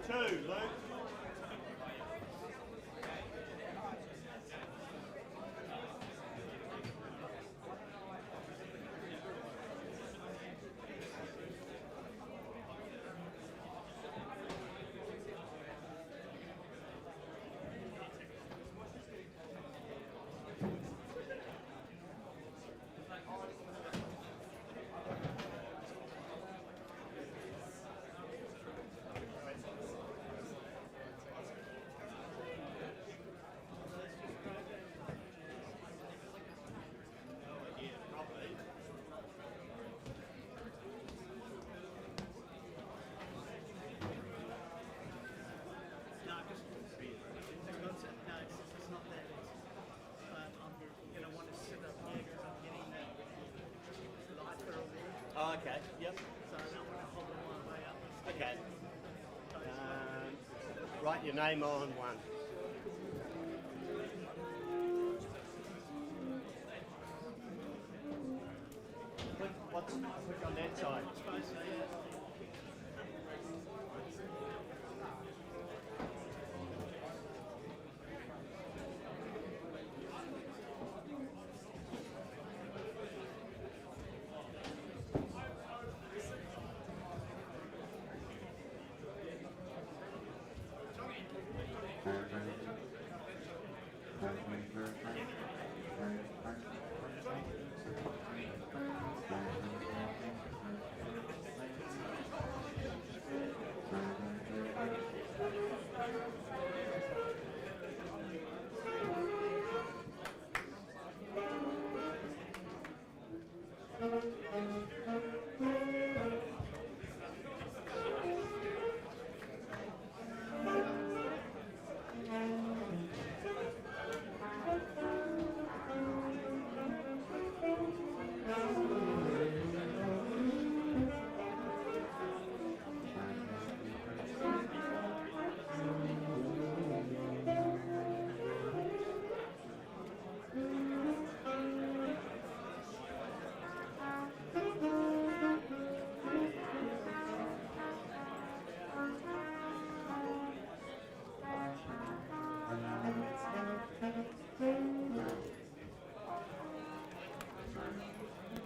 2, Luke. Oh, okay, yep. So I don't want to hold them one way up. Okay. Write your name on one. Click on that side. I suppose so, yeah.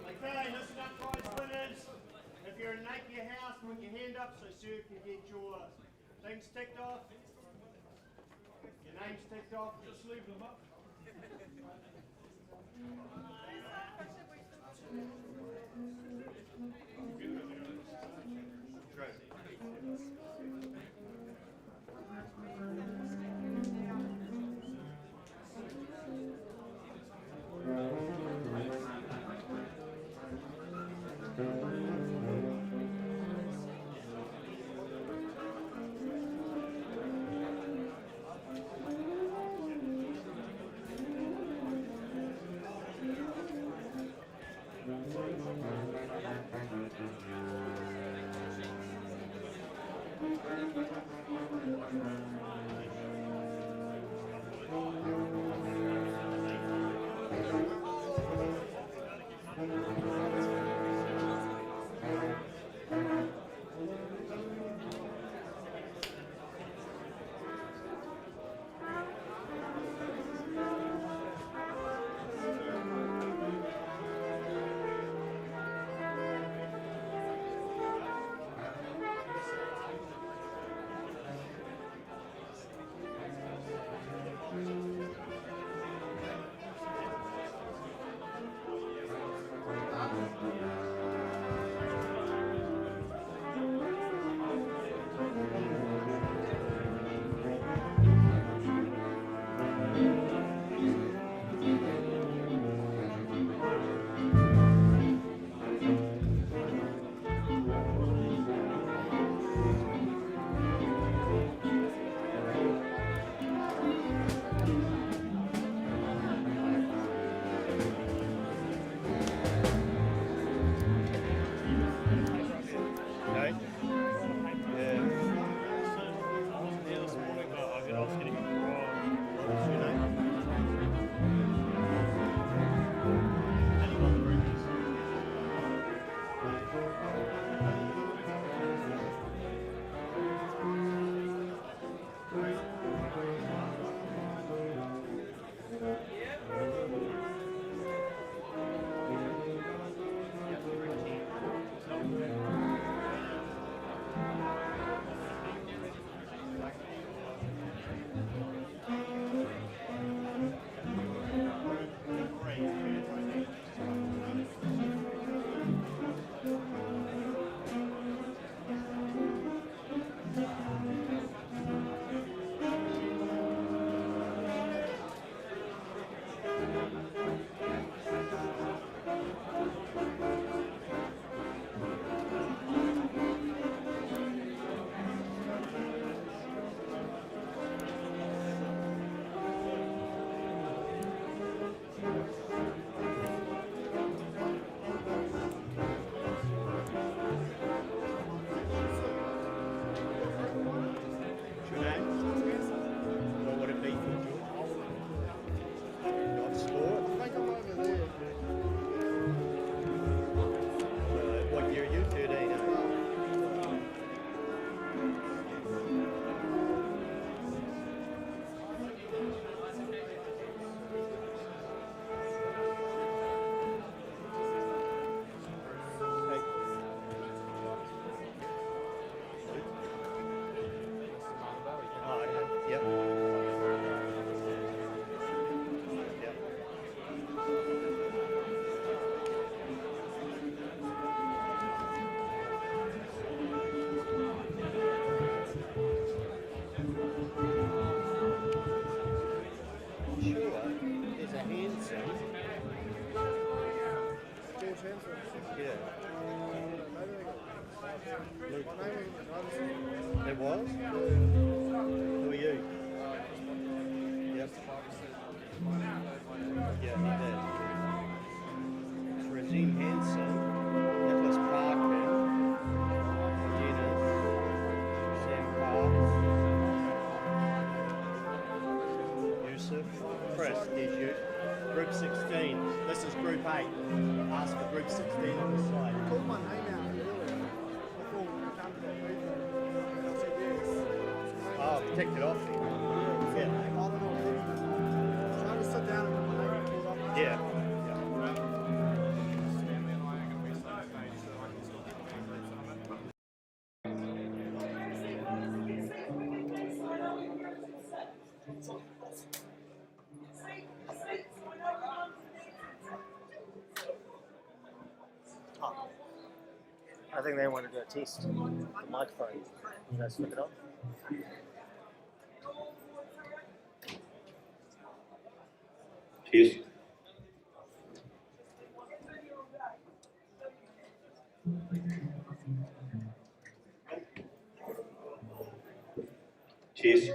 Okay, listen up, prize winners. If you're in Napier House, put your hand up so Sue can get your things ticked off. Your name's ticked off, just leave them up. It was? Who are you? Yep. Yeah, he did. It's Regine Hanson, Nicholas Parkin, Dennis, Sam Parks, Yusuf, Chris, there's you. Group 16. This is Group 8. Ask for Group 16 on the side. I called my name out earlier before we came to that meeting. I said yes. Oh, ticked it off then. I don't know. So I just sit down and put my name called off. Yeah. I think they want to do a test. The microphone. You guys flip it on? Cheers. Cheers.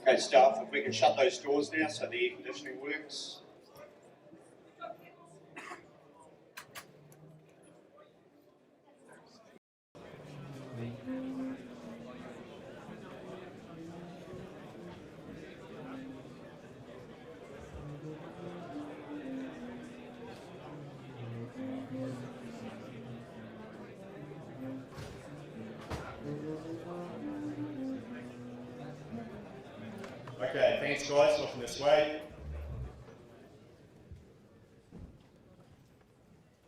Okay, staff, if we can shut those doors now so the air conditioning works. Okay, thanks guys, looking this way.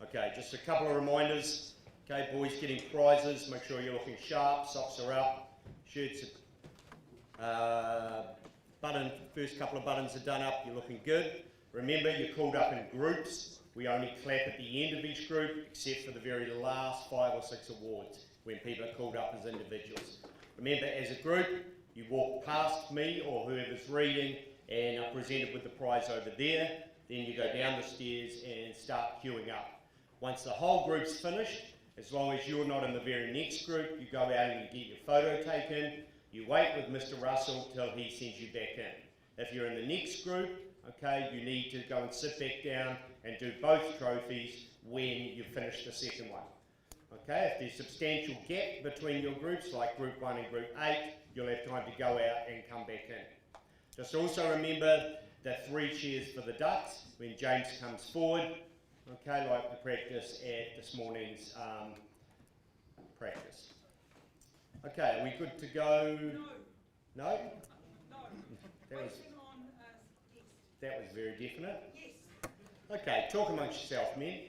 Okay, just a couple of reminders. Okay, boys getting prizes, make sure you're looking sharp, socks are up, shirts first couple of buttons are done up, you're looking good. Remember, you're called up in groups. We only clap at the end of each group, except for the very last 5 or 6 awards, when people are called up as individuals. Remember, as a group, you walk past me or whoever's reading and are presented with the prize over there. Then you go down the stairs and start queuing up. Once the whole group's finished, as long as you're not in the very next group, you go out and you get your photo taken. You wait with Mr. Russell till he sends you back in. If you're in the next group, okay, you need to go and sit back down and do both trophies when you finish the second one. Okay, if there's substantial gap between your groups, like Group 1 and Group 8, you'll have time to go out and come back in. Just also remember the 3 cheers for the Ducks when James comes forward, okay, like the practice at this morning's practice. Okay, are we good to go? No? No? That was very definite? Yes. Okay, talk amongst yourself, men.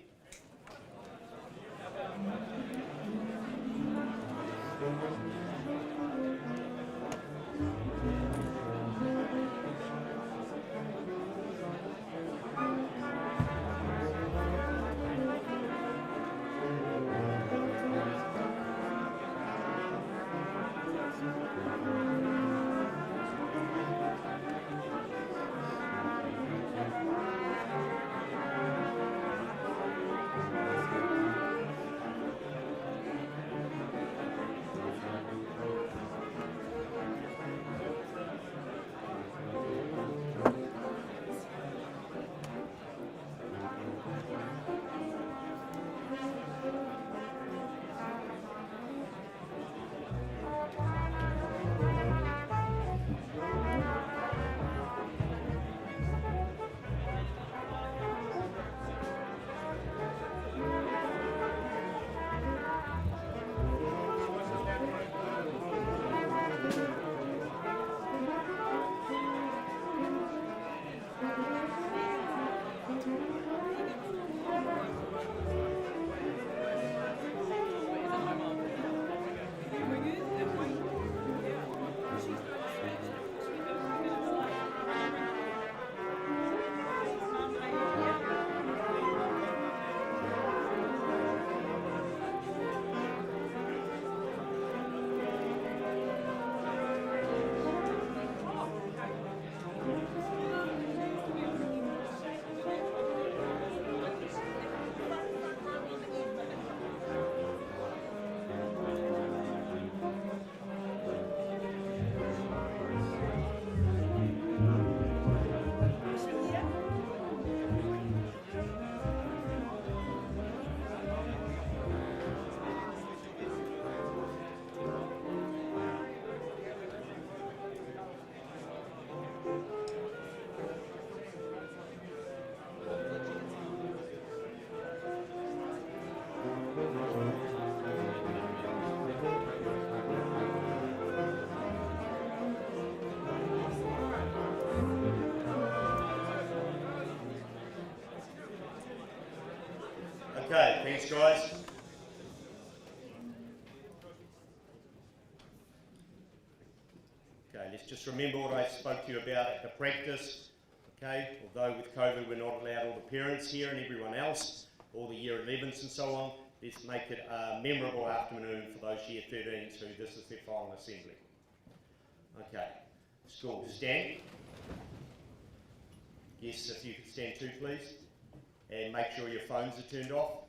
Okay, thanks guys. Okay, let's just remember what I spoke to you about at the practice. Okay, although with COVID we're not allowed all the parents here and everyone else, all the year 11s and so on, let's make it a memorable afternoon for those year 13s who this is their final assembly. Okay, school, stand. Yes, if you could stand too please. And make sure your phones are turned off.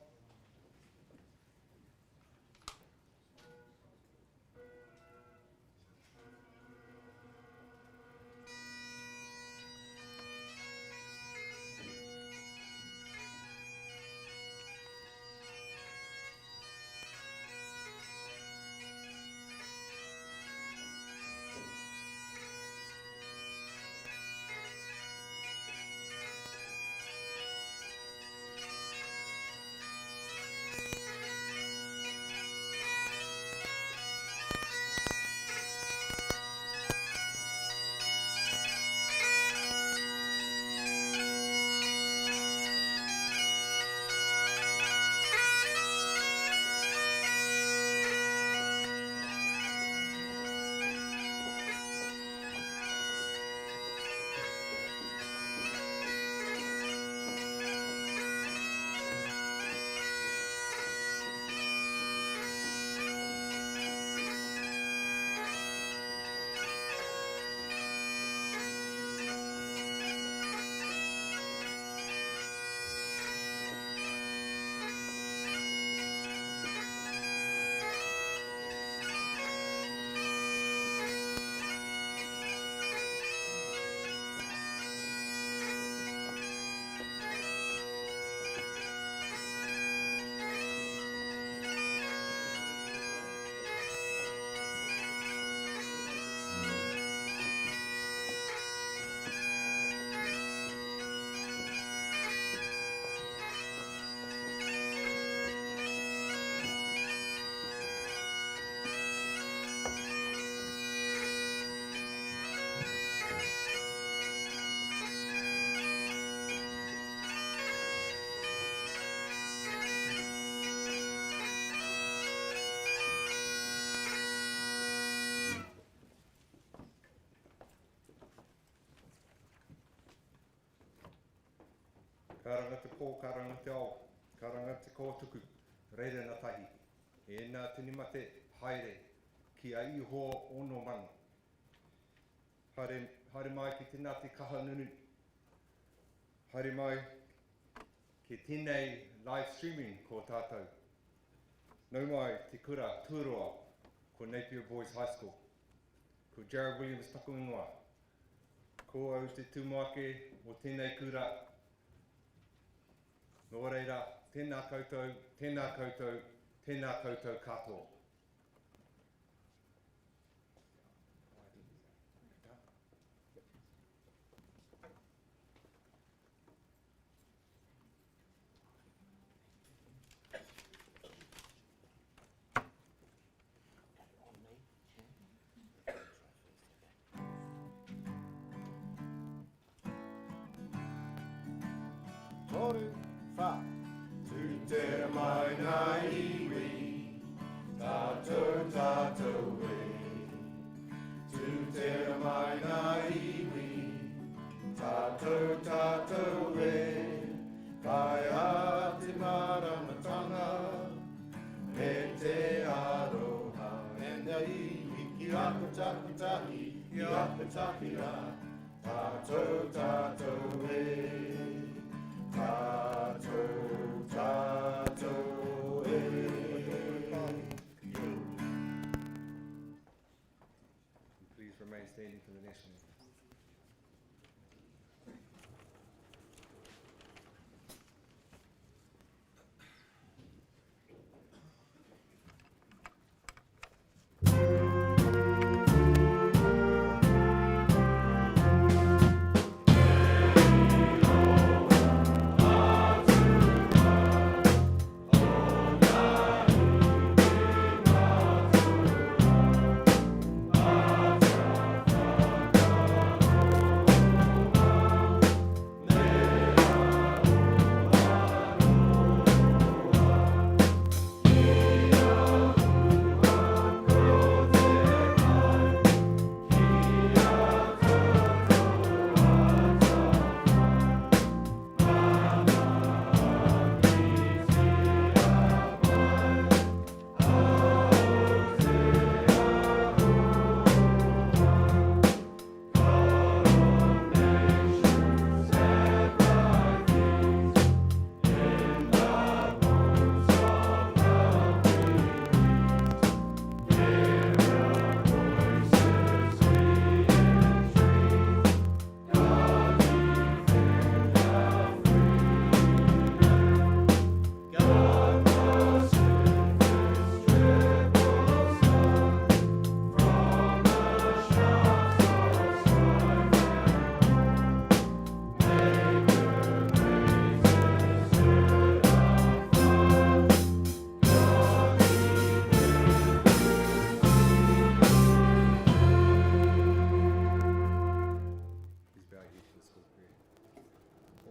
Karanga te kō, karanga te ao, karanga te kōtuku, reira na tahi. E nā tini mate haere ki a iho ono manga. Haere mai ki te ngāti kaha nunu. Haere mai ki tēnei live streaming ko tātou. Nau mai te kura tūroa ko Napier Boys High School. Ko Jared Williams taku ingoa. Ko au te tūmake o tēnei kura. Nō reira, tēnā koutou, tēnā koutou, tēnā koutou katoa. Toru, wha. Tu te mai ngā iwi, tātou tātou e. Tu te mai ngā iwi, tātou tātou e. Kai a te maramatanga, me te aroha. E ngā iwi ki ako takitahi, ki ako takira, tātou tātou e. Tātou, tātou e. Please remain standing for the national anthem.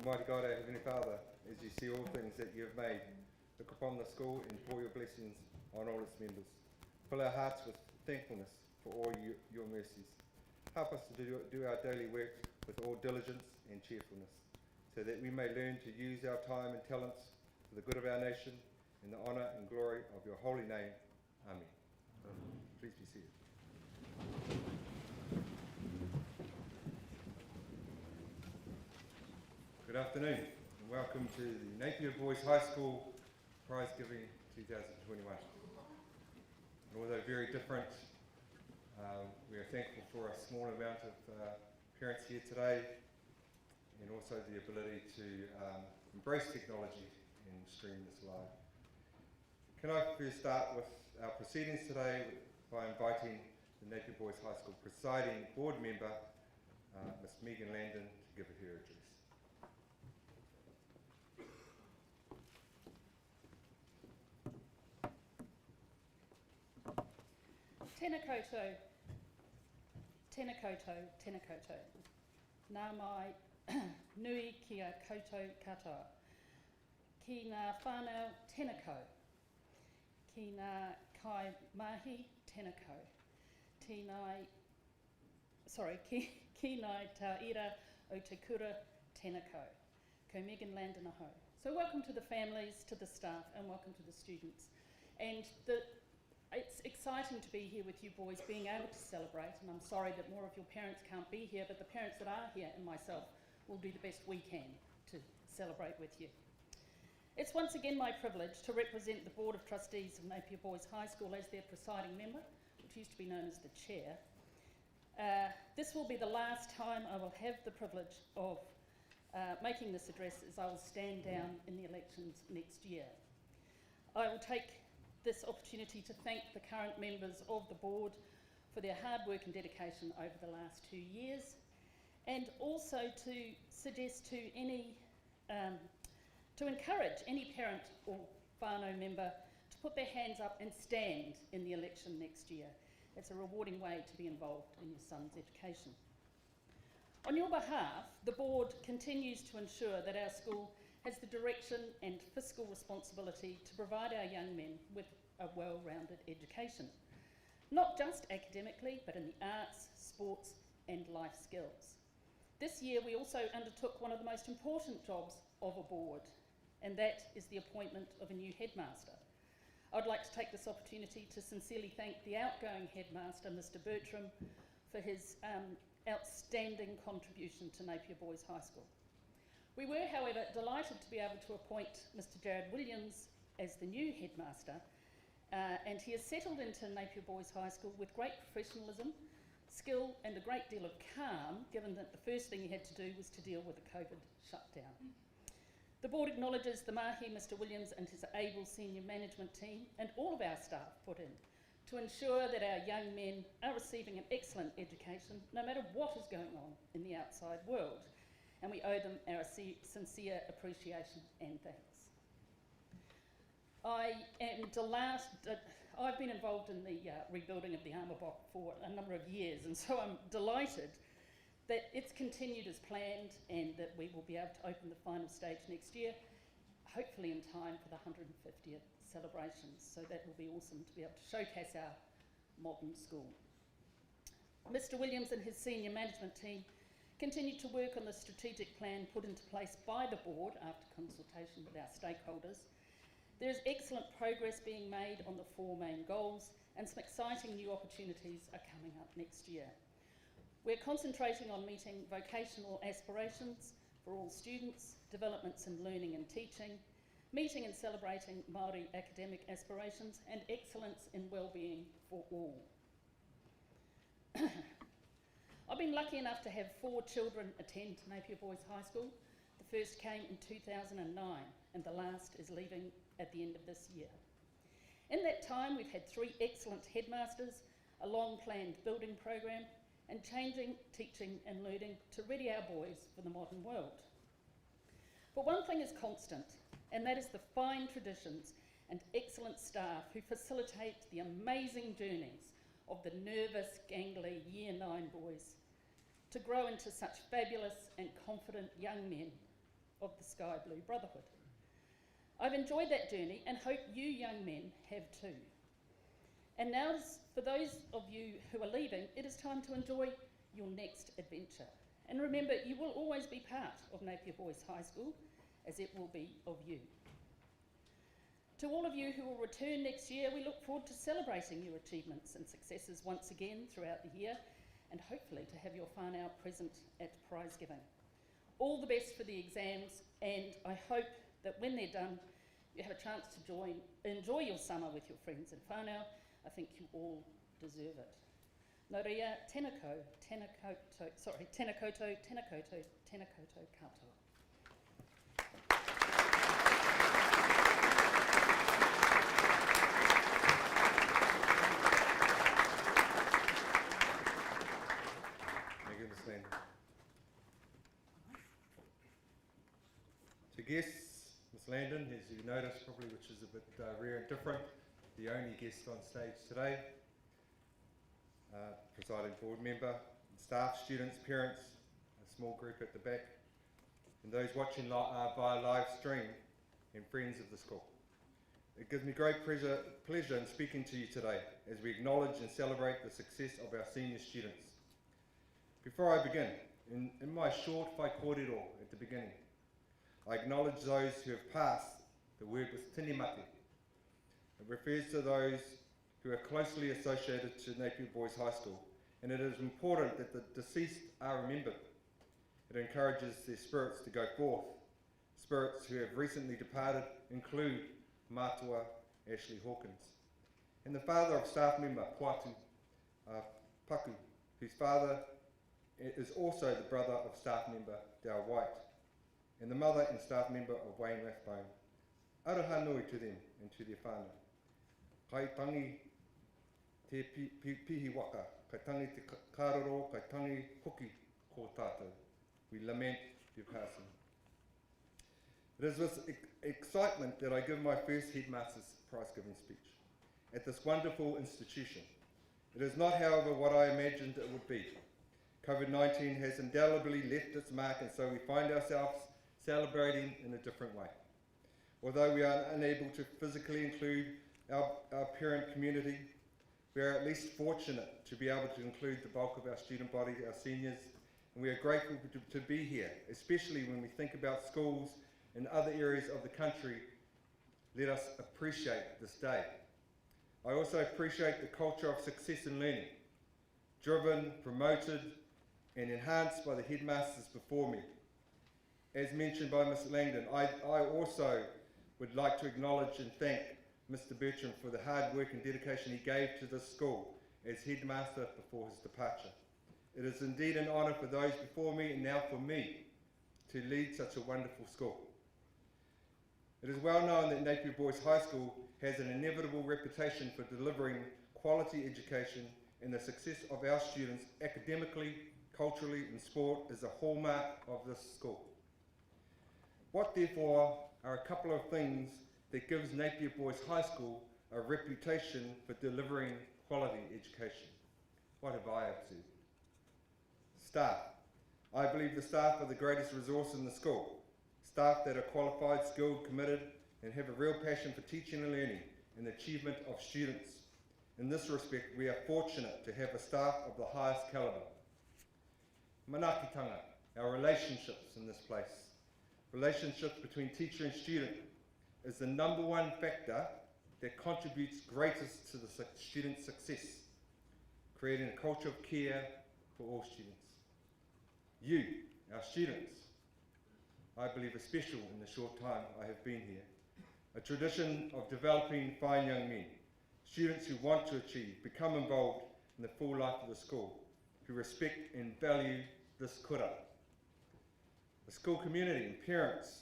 Almighty God, our Heavenly Father, as you see all things that you have made, look upon the school and pour your blessings on all its members. Fill our hearts with thankfulness for all your mercies. Help us to do our daily work with all diligence and cheerfulness, so that we may learn to use our time and talents for the good of our nation in the honour and glory of your holy name. Amen. Please be seated. Good afternoon and welcome to the Napier Boys High School Prizegiving 2021. And although very different, we are thankful for a small amount of parents here today, and also the ability to embrace technology and stream this live. Can I first start with our proceedings today by inviting the Napier Boys High School presiding board member, Ms. Megan Landon, to give her address. Tēnā koutou, tēnā koutou, tēnā koutou. Nā mai nui ki a koutou katoa. Ki ngā whānau tēnā kou. Ki ngā kai mahi tēnā kou. Ki ngā tā ira o te kura tēnā kou. Ko Megan Landon aho. So welcome to the families, to the staff, and welcome to the students. And it's exciting to be here with you boys, being able to celebrate, and I'm sorry that more of your parents can't be here, but the parents that are here and myself will do the best we can to celebrate with you. It's once again my privilege to represent the Board of Trustees of Napier Boys High School as their presiding member, which used to be known as the chair. This will be the last time I will have the privilege of making this address, as I will stand down in the elections next year. I will take this opportunity to thank the current members of the board for their hard work and dedication over the last 2 years, and also to suggest to encourage any parent or whānau member to put their hands up and stand in the election next year. It's a rewarding way to be involved in your son's education. On your behalf, the board continues to ensure that our school has the direction and fiscal responsibility to provide our young men with a well-rounded education, not just academically, but in the arts, sports, and life skills. This year, we also undertook one of the most important jobs of a board, and that is the appointment of a new headmaster. I'd like to take this opportunity to sincerely thank the outgoing headmaster, Mr. Bertram, for his outstanding contribution to Napier Boys High School. We were, however, delighted to be able to appoint Mr. Jared Williams as the new headmaster, and he has settled into Napier Boys High School with great professionalism, skill, and a great deal of calm, given that the first thing he had to do was to deal with the COVID shutdown. The board acknowledges the mahi Mr. Williams and his able senior management team and all of our staff put in to ensure that our young men are receiving an excellent education no matter what is going on in the outside world, and we owe them our sincere appreciation and thanks. I've been involved in the rebuilding of the armour block for a number of years, and so I'm delighted that it's continued as planned and that we will be able to open the final stage next year, hopefully in time for the 150th celebrations. So that will be awesome to be able to showcase our modern school. Mr. Williams and his senior management team continue to work on the strategic plan put into place by the board after consultation with our stakeholders. There is excellent progress being made on the 4 main goals, and some exciting new opportunities are coming up next year. We're concentrating on meeting vocational aspirations for all students, developments in learning and teaching, meeting and celebrating Māori academic aspirations, and excellence in wellbeing for all. I've been lucky enough to have 4 children attend Napier Boys High School. The first came in 2009, and the last is leaving at the end of this year. In that time, we've had 3 excellent headmasters, a long-planned building program, and changing teaching and learning to ready our boys for the modern world. But one thing is constant, and that is the fine traditions and excellent staff who facilitate the amazing journeys of the nervous, gangly Year 9 boys to grow into such fabulous and confident young men of the Sky Blue Brotherhood. I've enjoyed that journey and hope you young men have too. And now, for those of you who are leaving, it is time to enjoy your next adventure. And remember, you will always be part of Napier Boys High School, as it will be of you. To all of you who will return next year, we look forward to celebrating your achievements and successes once again throughout the year, and hopefully to have your whānau present at Prizegiving. All the best for the exams, and I hope that when they're done, you have a chance to enjoy your summer with your friends and whānau. I think you all deserve it. Nō reira, tēnā koutou katoa. To guests, Ms. Landon, as you noticed probably, which is a bit rare and different, the only guest on stage today, presiding board member, staff, students, parents, a small group at the back, and those watching via live stream, and friends of the school. It gives me great pleasure in speaking to you today as we acknowledge and celebrate the success of our senior students. Before I begin, in my short whai kōrero at the beginning, I acknowledge those who have passed. The word was tini mate. It refers to those who are closely associated to Napier Boys High School, and it is important that the deceased are remembered. It encourages their spirits to go forth. Spirits who have recently departed include Mātua Ashley Hawkins, and the father of staff member Puatu Paku, whose father is also the brother of staff member Dale White, and the mother and staff member of Wayne Rathbone. Aroha nui to them and to their whānau. Kai tangi te pihi waka, kai tangi te kāroro, kai tangi hoki ko tātou. We lament their passing. It is with excitement that I give my first Headmaster's Prizegiving speech at this wonderful institution. It is not, however, what I imagined it would be. COVID-19 has indelibly left its mark, and so we find ourselves celebrating in a different way. Although we are unable to physically include our parent community, we are at least fortunate to be able to include the bulk of our student body, our seniors, and we are grateful to be here, especially when we think about schools in other areas of the country. Let us appreciate this day. I also appreciate the culture of success and learning, driven, promoted, and enhanced by the headmasters before me. As mentioned by Ms. Langdon, I also would like to acknowledge and thank Mr. Bertram for the hard work and dedication he gave to this school as headmaster before his departure. It is indeed an honour for those before me and now for me to lead such a wonderful school. It is well known that Napier Boys High School has an inevitable reputation for delivering quality education, and the success of our students academically, culturally and sport is a hallmark of this school. What therefore are a couple of things that gives Napier Boys High School a reputation for delivering quality education? What have I observed? Staff. I believe the staff are the greatest resource in the school. Staff that are qualified, skilled, committed, and have a real passion for teaching and learning and the achievement of students. In this respect, we are fortunate to have a staff of the highest calibre. Manakitanga, our relationships in this place. Relationships between teacher and student is the number one factor that contributes greatest to the student's success, creating a culture of care for all students. You, our students, I believe are special in the short time I have been here. A tradition of developing fine young men, students who want to achieve, become involved in the full life of the school, who respect and value this kura. The school community and parents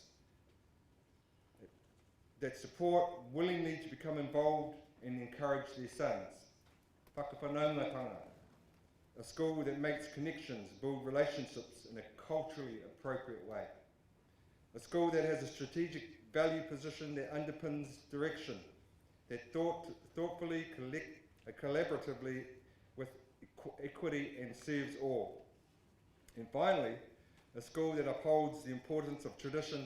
that support willingly to become involved and encourage their sons. Whakawhanaungatanga, a school that makes connections, build relationships in a culturally appropriate way. A school that has a strategic value position that underpins direction, that thoughtfully, collaboratively with equity and serves all. And finally, a school that upholds the importance of tradition,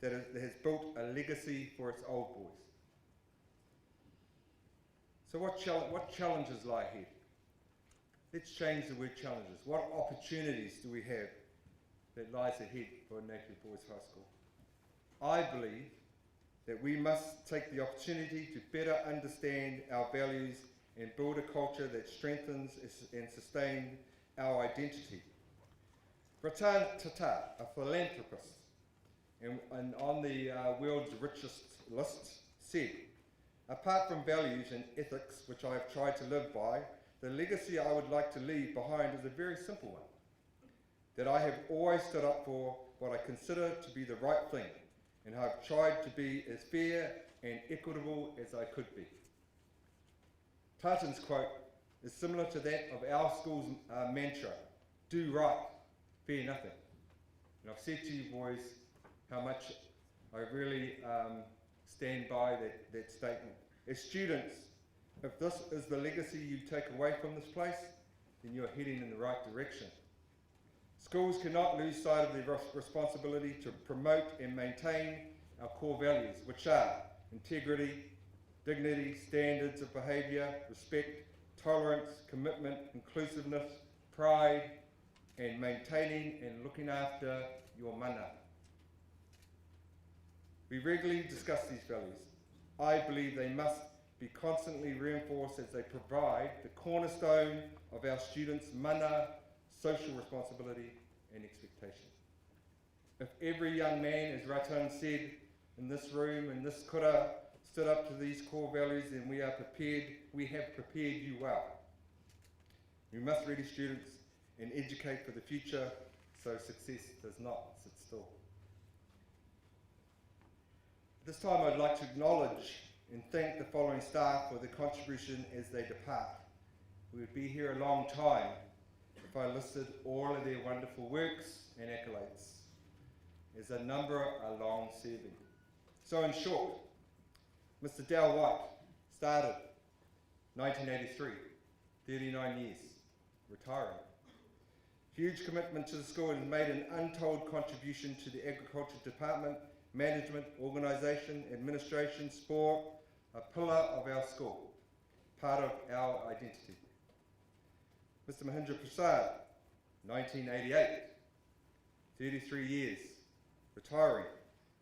that has built a legacy for its old boys. So what challenges lie ahead? Let's change the word challenges. What opportunities do we have that lies ahead for Napier Boys High School? I believe that we must take the opportunity to better understand our values and build a culture that strengthens and sustains our identity. Ratan Tata, a philanthropist, and on the world's richest list, said, "Apart from values and ethics which I have tried to live by, the legacy I would like to leave behind is a very simple one, that I have always stood up for what I consider to be the right thing, and have tried to be as fair and equitable as I could be." Tartan's quote is similar to that of our school's mantra, "Do right, fear nothing." And I've said to you boys how much I really stand by that statement. As students, if this is the legacy you take away from this place, then you're heading in the right direction. Schools cannot lose sight of their responsibility to promote and maintain our core values, which are integrity, dignity, standards of behaviour, respect, tolerance, commitment, inclusiveness, pride, and maintaining and looking after your mana. We regularly discuss these values. I believe they must be constantly reinforced as they provide the cornerstone of our students' mana, social responsibility and expectation. If every young man, as Ratan said, in this room, in this kura, stood up to these core values, then we have prepared you well. We must ready students and educate for the future so success does not sit still. At this time, I'd like to acknowledge and thank the following staff for their contribution as they depart. We would be here a long time if I listed all of their wonderful works and accolades, as a number are long serving. So in short, Mr. Dal White started 1983, 39 years, retiring. Huge commitment to the school and made an untold contribution to the agriculture department, management, organisation, administration, sport, a pillar of our school, part of our identity. Mr. Mahindra Prasad, 1988, 33 years, retiring,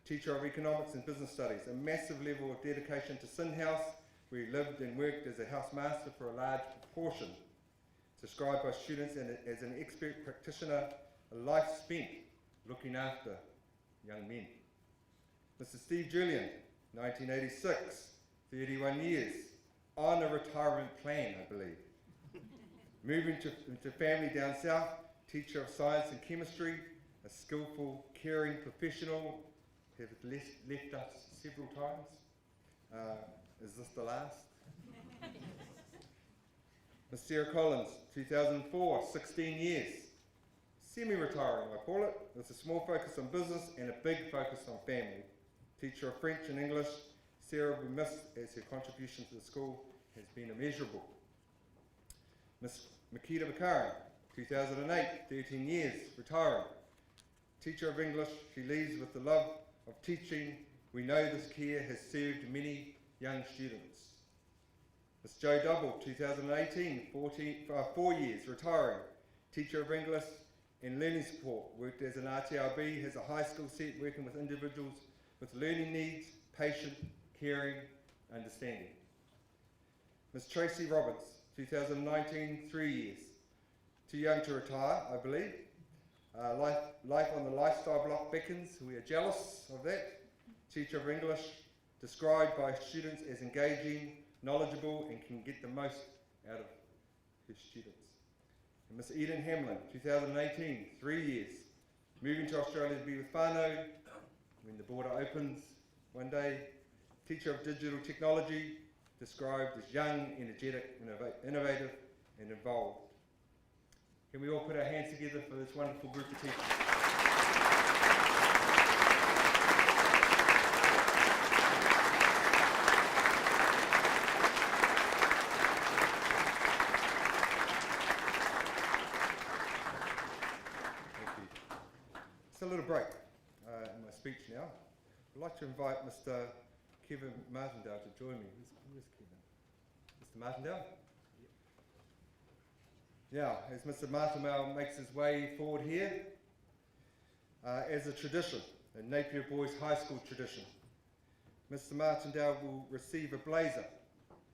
teacher of economics and business studies, a massive level of dedication to Sin House, where he lived and worked as a housemaster for a large proportion, described by students and as an expert practitioner, a life spent looking after young men. Mr. Steve Julian, 1986, 31 years, on a retirement plan, I believe. Moving to family down south, teacher of science and chemistry, a skillful, caring professional, have left us several times. Is this the last? Ms. Sarah Collins, 2004, 16 years. Semi-retiring, I call it, with a small focus on business and a big focus on family. Teacher of French and English, Sarah will be missed as her contribution to the school has been immeasurable. Ms. Makita Bakaran, 2008, 13 years, retiring. Teacher of English, she leaves with the love of teaching. We know this care has served many young students. Ms. Jo Double, 2018, 4 years, retiring. Teacher of English and learning support, worked as an RTRB, has a high skill set working with individuals with learning needs, patient, caring, understanding. Ms. Tracy Roberts, 2019, 3 years. Too young to retire, I believe. Life on the lifestyle block beckons, we are jealous of that. Teacher of English, described by students as engaging, knowledgeable, and can get the most out of her students. And Ms. Eden Hamlin, 2018, 3 years. Moving to Australia to be with whānau when the border opens one day. Teacher of digital technology, described as young, energetic, innovative, and involved. Can we all put our hands together for this wonderful group of teachers? Thank you. Just a little break in my speech now. I'd like to invite Mr. Kevin Martindale to join me. Where's Kevin? Mr. Martindale? Now, as Mr. Martindale makes his way forward here, as a tradition, a Napier Boys High School tradition, Mr. Martindale will receive a blazer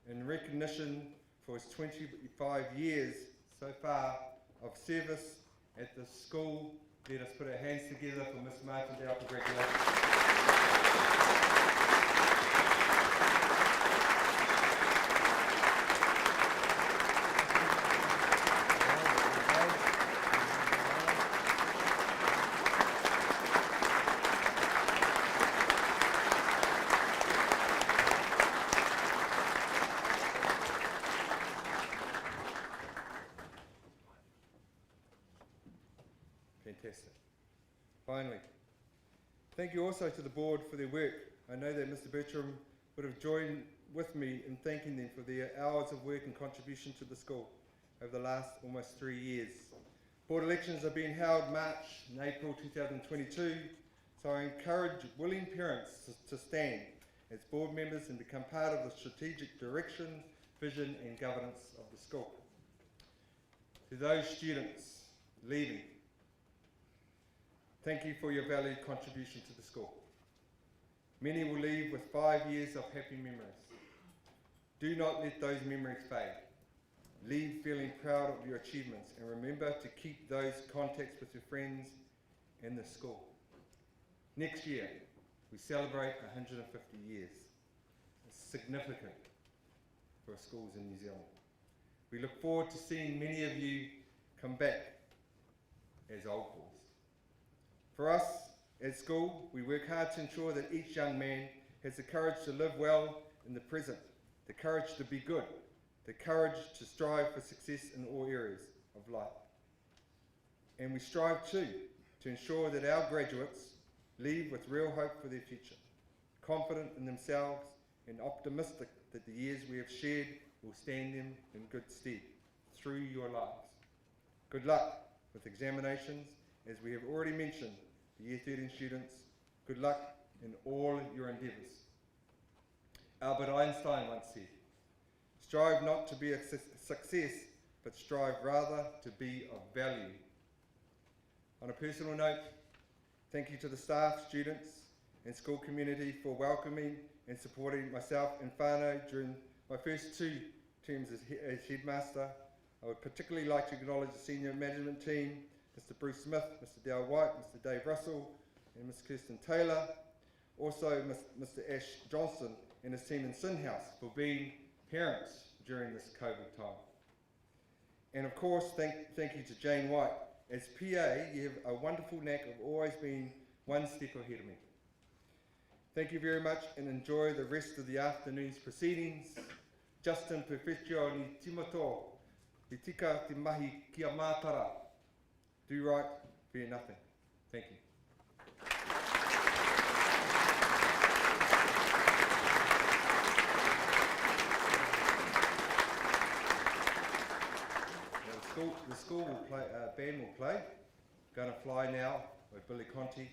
in recognition for his 25 years so far of service at the school. Let us put our hands together for Mr. Martindale. Congratulations. Fantastic. Finally, thank you also to the board for their work. I know that Mr. Bertram would have joined with me in thanking them for their hours of work and contribution to the school over the last almost 3 years. Board elections are being held March and April 2022, so I encourage willing parents to stand as board members and become part of the strategic direction, vision and governance of the school. To those students leaving, thank you for your valued contribution to the school. Many will leave with 5 years of happy memories. Do not let those memories fade. Leave feeling proud of your achievements and remember to keep those contacts with your friends and the school. Next year, we celebrate 150 years. It's significant for schools in New Zealand. We look forward to seeing many of you come back as old boys. For us, at school, we work hard to ensure that each young man has the courage to live well in the present, the courage to be good, the courage to strive for success in all areas of life. And we strive too to ensure that our graduates leave with real hope for their future, confident in themselves and optimistic that the years we have shared will stand them in good stead through your lives. Good luck with examinations. As we have already mentioned, the Year 13 students, good luck in all your endeavours. Albert Einstein once said, strive not to be a success, but strive rather to be of value. On a personal note, thank you to the staff, students and school community for welcoming and supporting myself and whānau during my first 2 terms as Headmaster. I would particularly like to acknowledge the senior management team, Mr. Bruce Smith, Mr. Dale White, Mr. Dave Russell and Ms. Kirsten Taylor. Also Mr. Ash Johnston and his team in Sin House for being parents during this COVID time. And of course, thank you to Jane White. As PA, you have a wonderful knack of always being one step ahead of me. Thank you very much and enjoy the rest of the afternoon's proceedings. Justin Perfectio ni Timoto, i tika te mahi kia mātara. Do right, fear nothing. Thank you. Now the school will play, band will play. Gonna Fly Now by Billy Conti.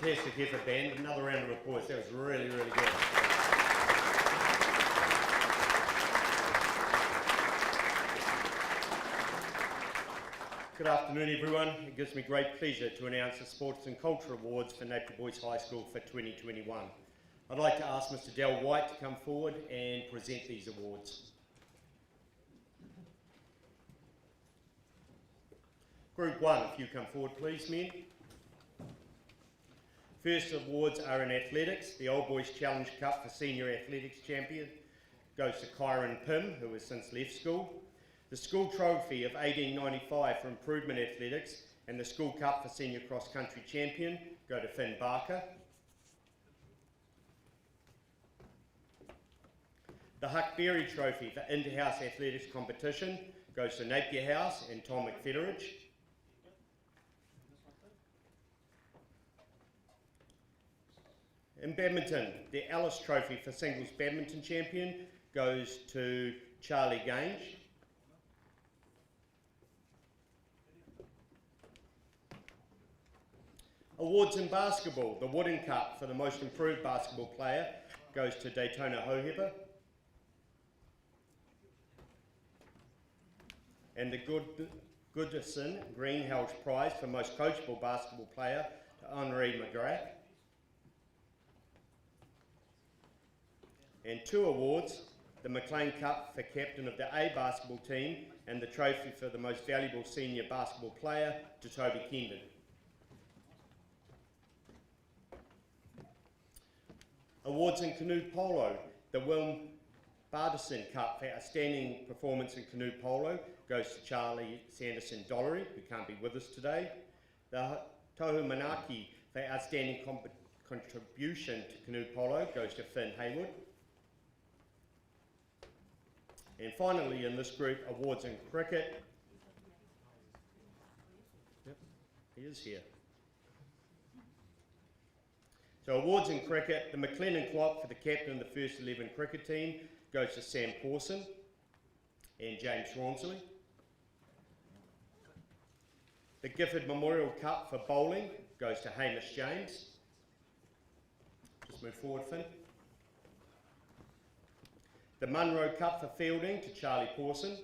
fantastic effort, band. Another round of applause. That was really, really good. Good afternoon, everyone. It gives me great pleasure to announce the Sports and Culture Awards for Napier Boys High School for 2021. I'd like to ask Mr. Del White to come forward and present these awards. Group 1, if you come forward please, men. First awards are in athletics. The Old Boys Challenge Cup for Senior Athletics Champion goes to Kyron Pym, who has since left school. The School Trophy of 1895 for Improvement Athletics and the School Cup for Senior Cross Country Champion go to Finn Barker. The Huck Berry Trophy for Inter-House Athletics Competition goes to Napier House and Tom McFetteridge. In badminton, the Ellis Trophy for Singles Badminton Champion goes to Charlie Gange. Awards in basketball, the Wooden Cup for the Most Improved Basketball Player goes to Daytona Hoheber. And the Goodison Greenhalgh Prize for Most Coachable Basketball Player to Henri McGrath. And 2 awards, the McLean Cup for Captain of the A Basketball Team and the Trophy for the Most Valuable Senior Basketball Player to Toby Kendon. Awards in canoe polo, the Wilm Barderson Cup for Outstanding Performance in Canoe Polo goes to Charlie Sanderson Dollery, who can't be with us today. The Tohu Manaki for Outstanding Contribution to Canoe Polo goes to Finn Haywood. And finally in this group, awards in cricket. Yep, he is here. So awards in cricket, the McLennan Clock for the captain of the First 11 cricket team goes to Sam Pawson and James Rawnsley. The Gifford Memorial Cup for bowling goes to Hamish James. Just move forward, Finn. The Munro Cup for fielding to Charlie Pawson.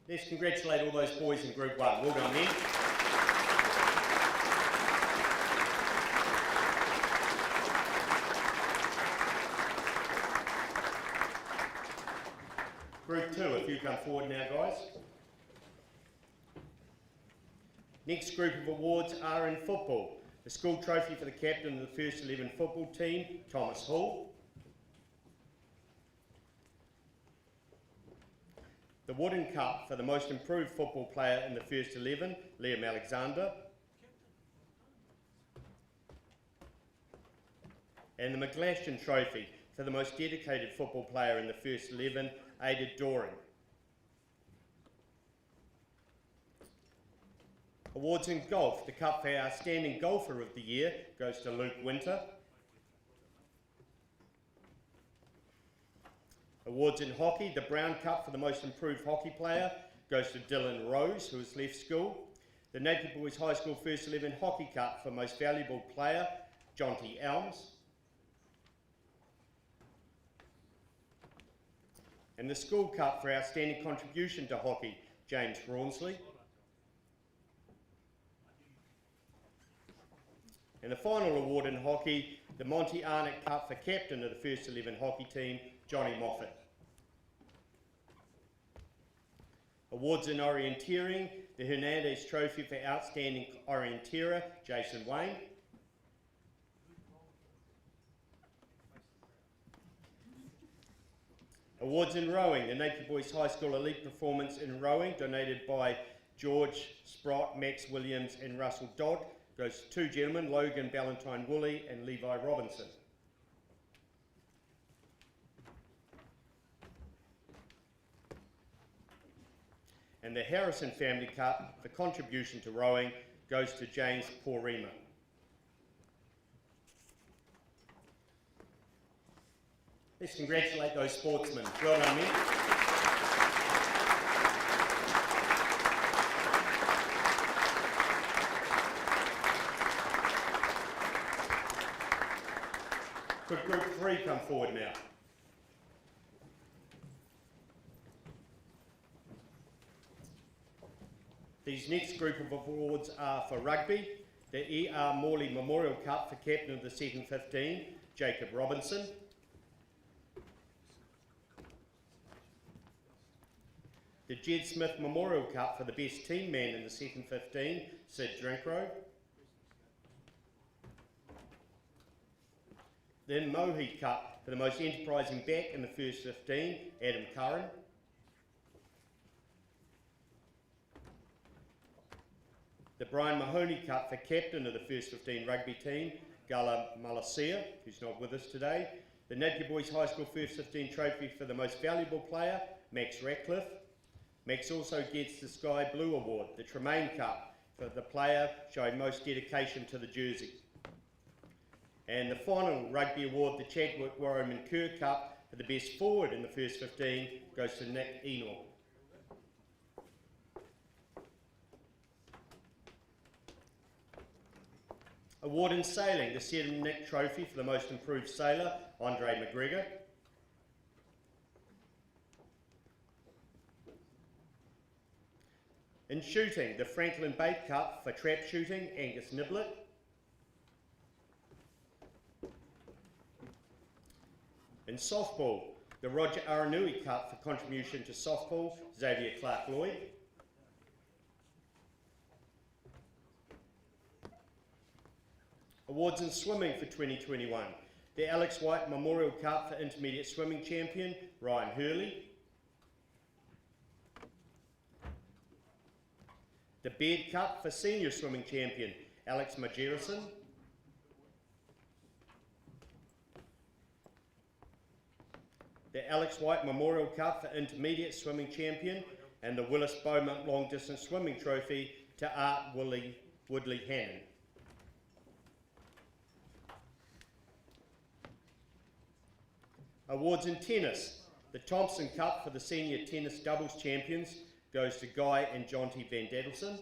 Let's congratulate all those boys in Group 1. Well done, men. Group 2, if you come forward now, guys. Next group of awards are in football. The school trophy for the captain of the First 11 football team, Thomas Hall. The Wooden Cup for the most improved football player in the First 11, Liam Alexander. And the McGlashan Trophy for the most dedicated football player in the First 11, Ada Doring. Awards in golf, the Cup for Outstanding Golfer of the Year goes to Luke Winter. Awards in hockey, the Brown Cup for the most improved hockey player goes to Dylan Rose, who has left school. The Napier Boys High School First 11 Hockey Cup for most valuable player, Jonty Elms. And the School Cup for outstanding contribution to hockey, James Rawnsley. And the final award in hockey, the Monty Arnott Cup for captain of the First 11 hockey team, Johnny Moffat. Awards in orienteering, the Hernandez Trophy for outstanding orienteer, Jason Wayne. Awards in rowing, the Napier Boys High School Elite Performance in Rowing, donated by George Sprott, Max Williams and Russell Dodd, goes to 2 gentlemen, Logan Ballantyne Woolley and Levi Robinson. And the Harrison Family Cup for contribution to rowing goes to James Porima. Let's congratulate those sportsmen. Well done, men. 3 come forward now. These next group of awards are for rugby. The E.R. Morley Memorial Cup for captain of the second 15, Jacob Robinson. The Jed Smith Memorial Cup for the best team man in the second 15, Sid Drinkrow. The Mohi Cup for the most enterprising back in the first 15, Adam Curran. The Brian Mahoney Cup for captain of the first 15 rugby team, Gala Malasia, who's not with us today. The Napier Boys High School first 15 trophy for the most valuable player, Max Ratcliffe. Max also gets the Sky Blue Award, the Tremaine Cup, for the player showing most dedication to the jersey. And the final rugby award, the Chadwick Wareham and Kerr Cup, for the best forward in the first 15, goes to Nick Enor. Award in sailing, the Seddon Nick Trophy for the most improved sailor, Andre McGregor. In shooting, the Franklin Bate Cup for trap shooting, Angus Niblett. In softball, the Roger Aranui Cup for contribution to softball, Xavier Clark-Lloyd. Awards in swimming for 2021. The Alex White Memorial Cup for intermediate swimming champion, Ryan Hurley. The Baird Cup for senior swimming champion, Alex Majerison. The Alex White Memorial Cup for intermediate swimming champion, and the Willis Beaumont Long Distance Swimming Trophy to Art Woodley Hannon. Awards in tennis. The Thompson Cup for the senior tennis doubles champions goes to Guy and Jonty Van Dadelson.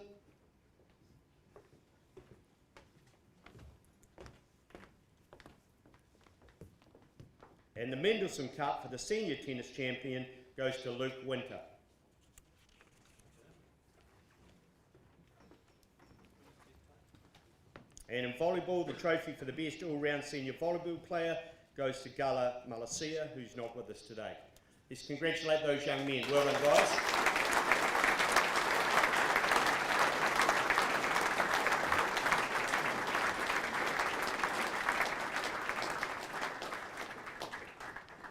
And the Mendelssohn Cup for the senior tennis champion goes to Luke Winter. And in volleyball, the trophy for the best all-round senior volleyball player goes to Gala Malasia, who's not with us today. Let's congratulate those young men. Well done, guys.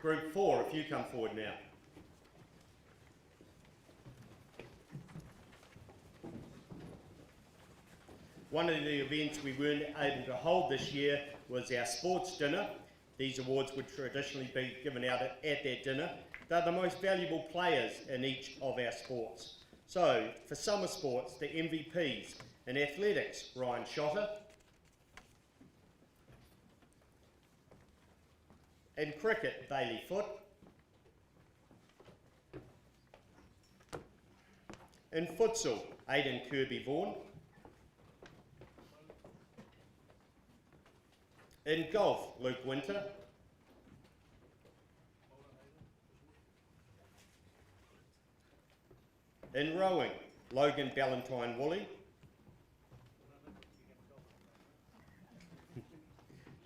Group 4, if you come forward now. One of the events we weren't able to hold this year was our sports dinner. These awards would traditionally be given out at that dinner. They're the most valuable players in each of our sports. So, for summer sports, the MVPs. In athletics, Ryan Shotter. In cricket, Bailey Foote. In futsal, Aidan Kirby Vaughan. In golf, Luke Winter. In rowing, Logan Ballantyne-Woolley.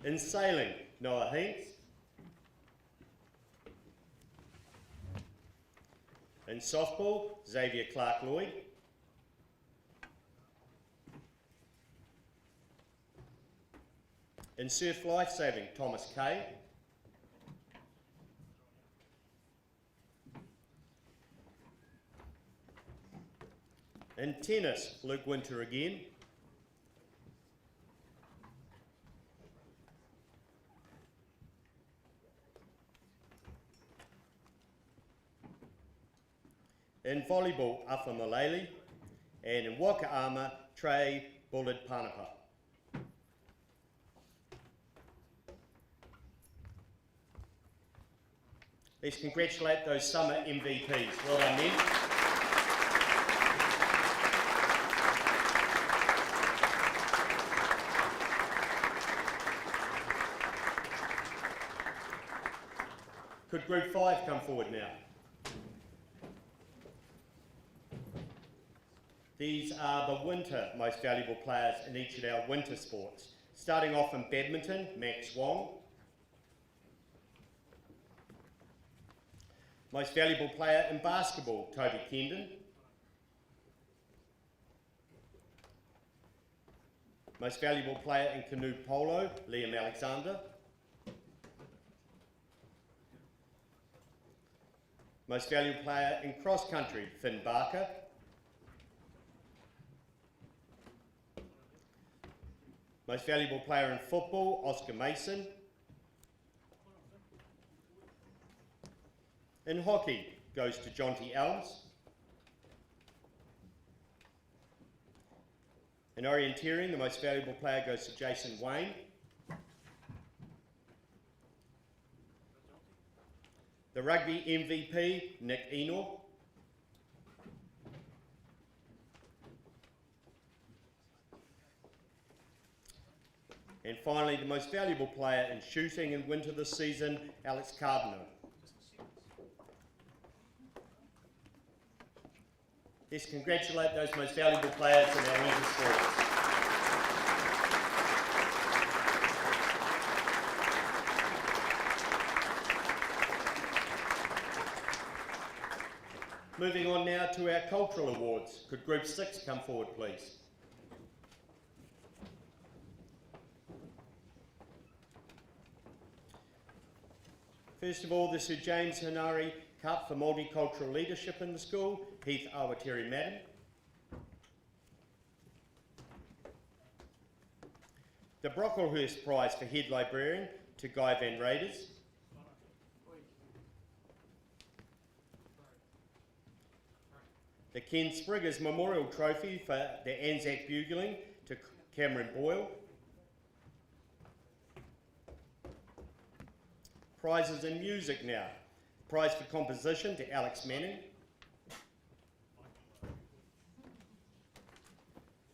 In sailing, Noah Hinks. In softball, Xavier Clark-Lloyd. In surf lifesaving, Thomas Kay. In tennis, Luke Winter again. In volleyball, Afa Malele. And in Wakaama, Trey Bullard Panapa. Let's congratulate those summer MVPs. Well done, men. Could Group 5 come forward now? These are the winter most valuable players in each of our winter sports. Starting off in badminton, Max Wong. Most valuable player in basketball, Toby Kendon. Most valuable player in canoe polo, Liam Alexander. Most valuable player in cross country, Finn Barker. Most valuable player in football, Oscar Mason. In hockey, goes to Jonty Elms. In orienteering, the most valuable player goes to Jason Wayne. The rugby MVP, Nick Enor. And finally, the most valuable player in shooting in winter this season, Alex Cardinal. Let's congratulate those most valuable players in our winter sports. Moving on now to our cultural awards. Could Group 6 come forward, please? First of all, the Sir James Hanari Cup for Multicultural Leadership in the school, Heath Awatiri Madden. The Brocklehurst Prize for Head Librarian to Guy Van Raiders. The Ken Spriggers Memorial Trophy for the Anzac Bugling to Cameron Boyle. Prizes in music now. Prize for composition to Alex Manning.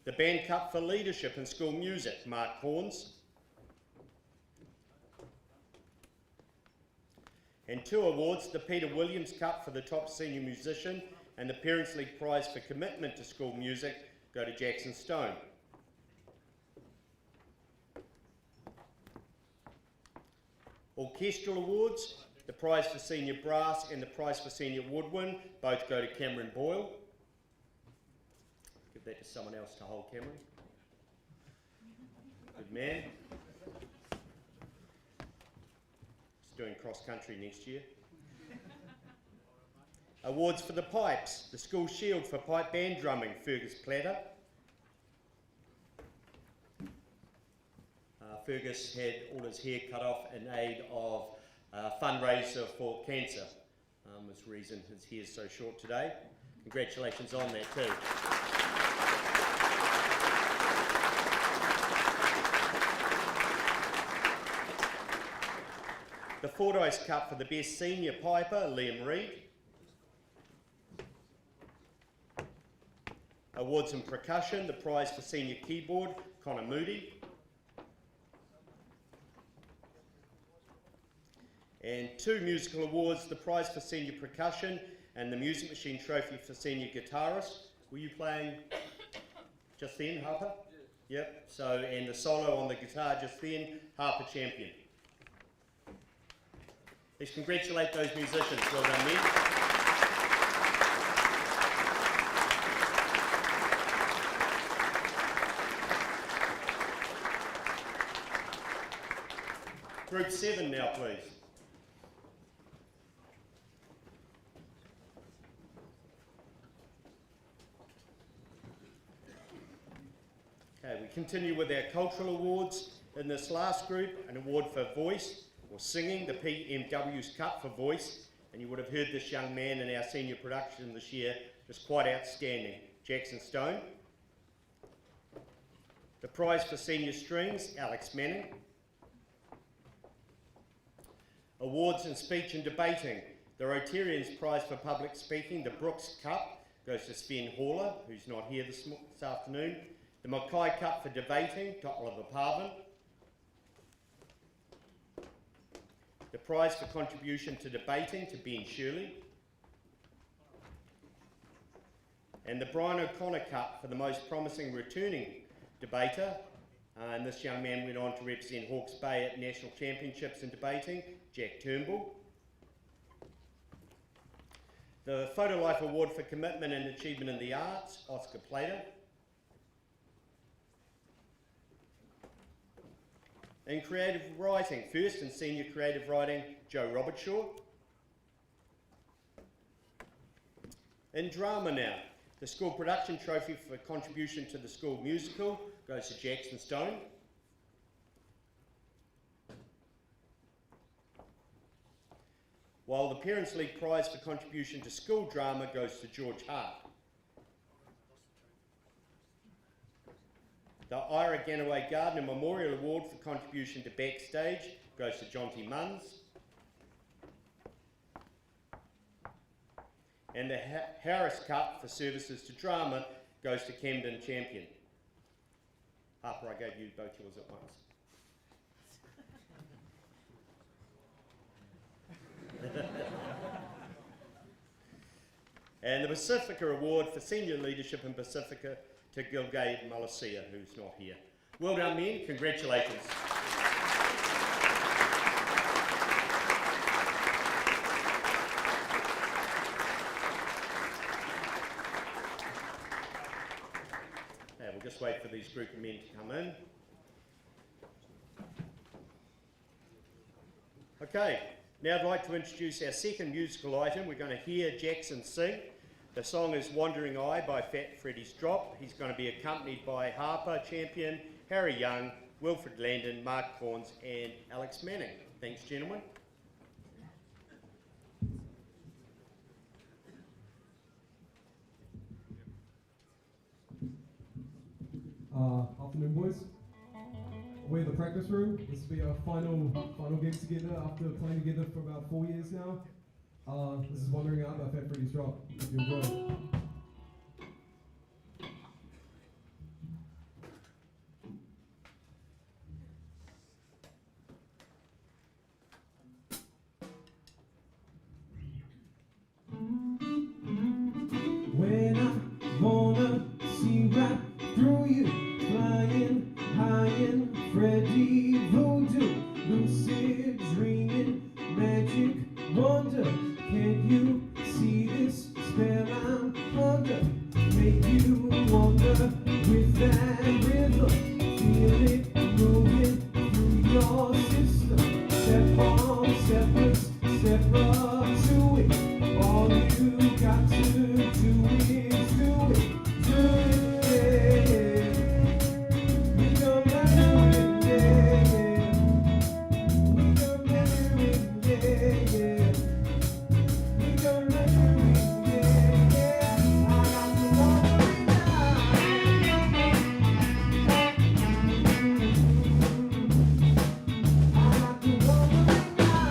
The Band Cup for Leadership in School Music, Mark Horns. And 2 awards, the Peter Williams Cup for the top senior musician and the Parents League Prize for commitment to school music go to Jackson Stone. Orchestral awards, the prize for senior brass and the prize for senior woodwind both go to Cameron Boyle. Give that to someone else to hold, Cameron. Good man. He's doing cross country next year. Awards for the pipes, the school shield for pipe band drumming, Fergus Platter. Fergus had all his hair cut off in aid of a fundraiser for cancer. Was the reason his hair is so short today. Congratulations on that too. The Fordyce Cup for the best senior piper, Liam Reid. Awards in percussion, the prize for senior keyboard, Connor Moody. And 2 musical awards, the prize for senior percussion and the Music Machine Trophy for senior guitarist. Were you playing just then, Harper? Yeah. Yep, so, and the solo on the guitar just then, Harper champion. Let's congratulate those musicians, well done men. Group 7 now, please. Okay, we continue with our cultural awards. In this last group, an award for voice or singing, the PMW's Cup for voice, and you would have heard this young man in our senior production this year, just quite outstanding, Jackson Stone. The prize for senior strings, Alex Manning. Awards in speech and debating, the Rotarians Prize for public speaking, the Brooks Cup, goes to Sven Haller, who's not here this afternoon. The Mackay Cup for debating to Oliver Parvin. the prize for contribution to debating to Ben Shirley, and the Brian O'Connor Cup for the most promising returning debater, and this young man went on to represent Hawke's Bay at national championships in debating, Jack Turnbull. The Photo Life Award for Commitment and Achievement in the Arts, Oscar Plater. In creative writing, first in senior creative writing, Joe Robertshaw. In drama now, the school production trophy for contribution to the school musical goes to Jackson Stone. While the Parents' League prize for contribution to school drama goes to George Hart. The Ira Ganaway Gardner Memorial Award for contribution to backstage goes to John T. Munns. And the Harris Cup for services to drama goes to Camden Champion. Harper, I gave you both yours at once. And the Pacifica Award for Senior Leadership in Pacifica to Gilgade Malasia, who's not here. Well done, men. Congratulations. Now, we'll just wait for these group of men to come in. Okay, now I'd like to introduce our second musical item. We're going to hear Jackson sing. The song is Wandering Eye by Fat Freddy's Drop. He's going to be accompanied by Harper Champion, Harry Young, Wilfred Landon, Mark Corns and Alex Manning. Thanks, gentlemen. Afternoon, boys. We're in the practice room. This will be our final gig together after playing together for about 4 years now. This is Wandering Eye by Fat Freddy's Drop. Hope you enjoy it. When I wanna see right through you, flying high in Freddy voodoo, lucid dreaming, magic wonder. Can you see this spell I'm under? Make you wonder with that rhythm, feel it moving through your system. Step on, step up to it. All you got to do is do it, yeah. We gonna do it, yeah. We gonna do it, yeah. We gonna do it, yeah. I got to wandering eye. I got to wandering eye.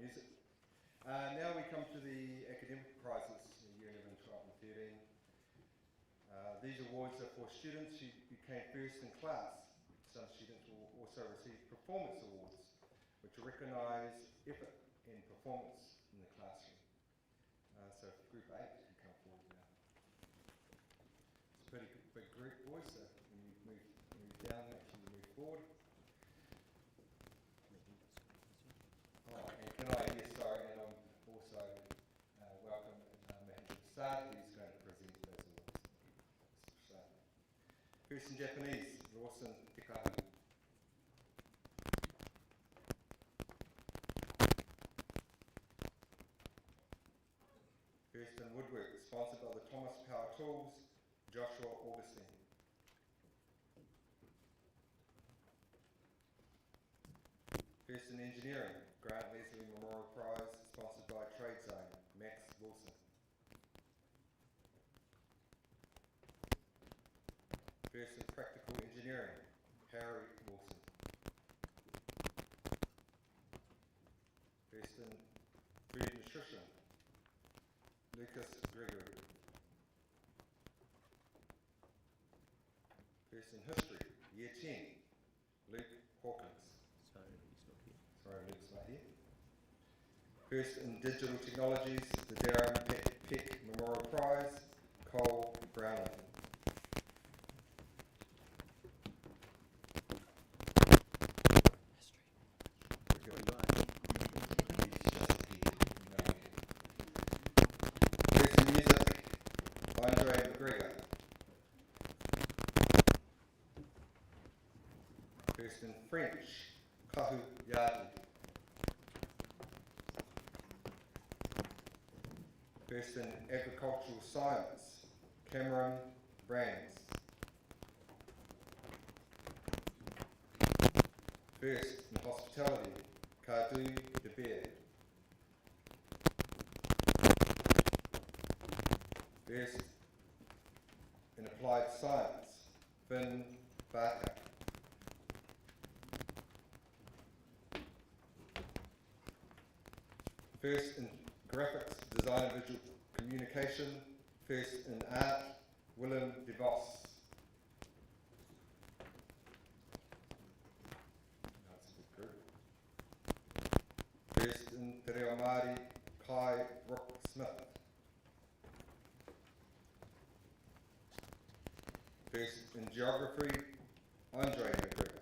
music. Now we come to the academic prizes in year 11, 12 and 13. These awards are for students who became first in class. Some students will also receive performance awards, which recognise effort and performance in the classroom. So for group 8, you come forward now. It's a pretty big group, boys, so when you move down, make sure you move forward. Oh, and can I, yes, sorry, and I'm also welcome Headmaster, who's going to present those awards. First in Japanese, Lawson Tikahu. First in Woodwork, sponsored by the Thomas Power Tools, Joshua Augustine. First in Engineering, Grant Leslie Memorial Prize, sponsored by Trade Zone, Max Wilson. First in Practical Engineering, Harry Wilson. First in Food Nutrition, Lucas Gregory. First in History, Year 10, Luke Hawkins. Sorry, Luke's not here. First in Digital Technologies, the Darren Peck Memorial Prize, Cole Brownlee. First in Music, Andre McGregor. First in French, Kahu Yadi. First in Agricultural Science, Cameron Brands. First in Hospitality, Kadu De Beer. First in Applied Science, Finn Barker. First in Graphics, Design and Visual Communication. First in Art, Willem de Vos. That's a good group. First in Te Reo Māori, Kai Rock Smith. First in Geography, Andre McGregor.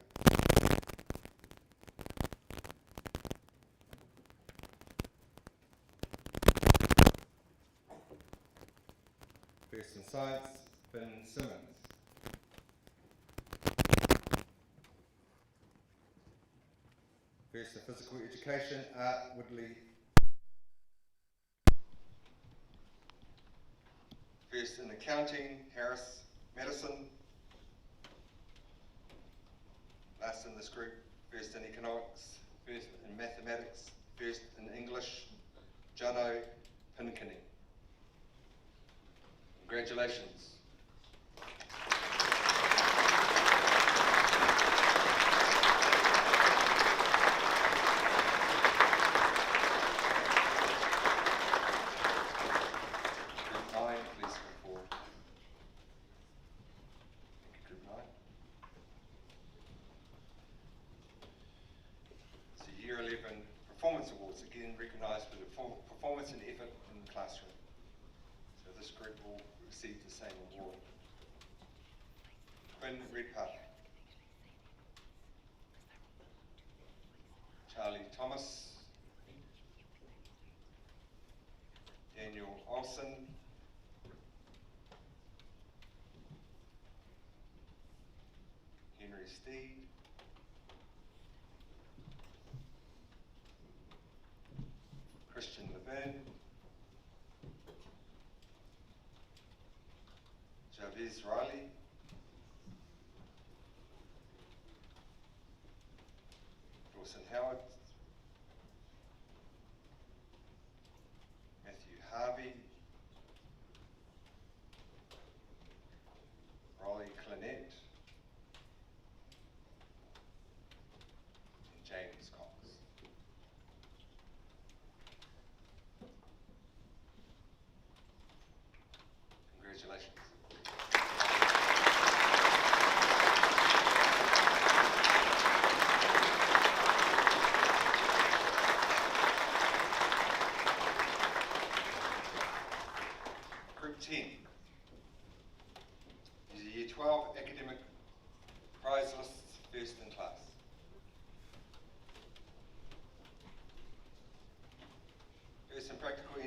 First in Science, Finn Simmons. First in Physical Education, Art Woodley. First in Accounting, Harris Madison. Last in this group, first in Economics, first in Mathematics, first in English, Jono Pinkini. Congratulations. Group 9, please come forward. Thank you, Group 9. So Year 11 Performance Awards, again recognised for the performance and effort in the classroom. So this group will receive the same award. Quinn Redpath, Charlie Thomas, Daniel Olsen, Henry Steed, Christian Levin, Javiz Riley, Dawson Howard, Matthew Harvey, Rolly Clinette, and James Cox.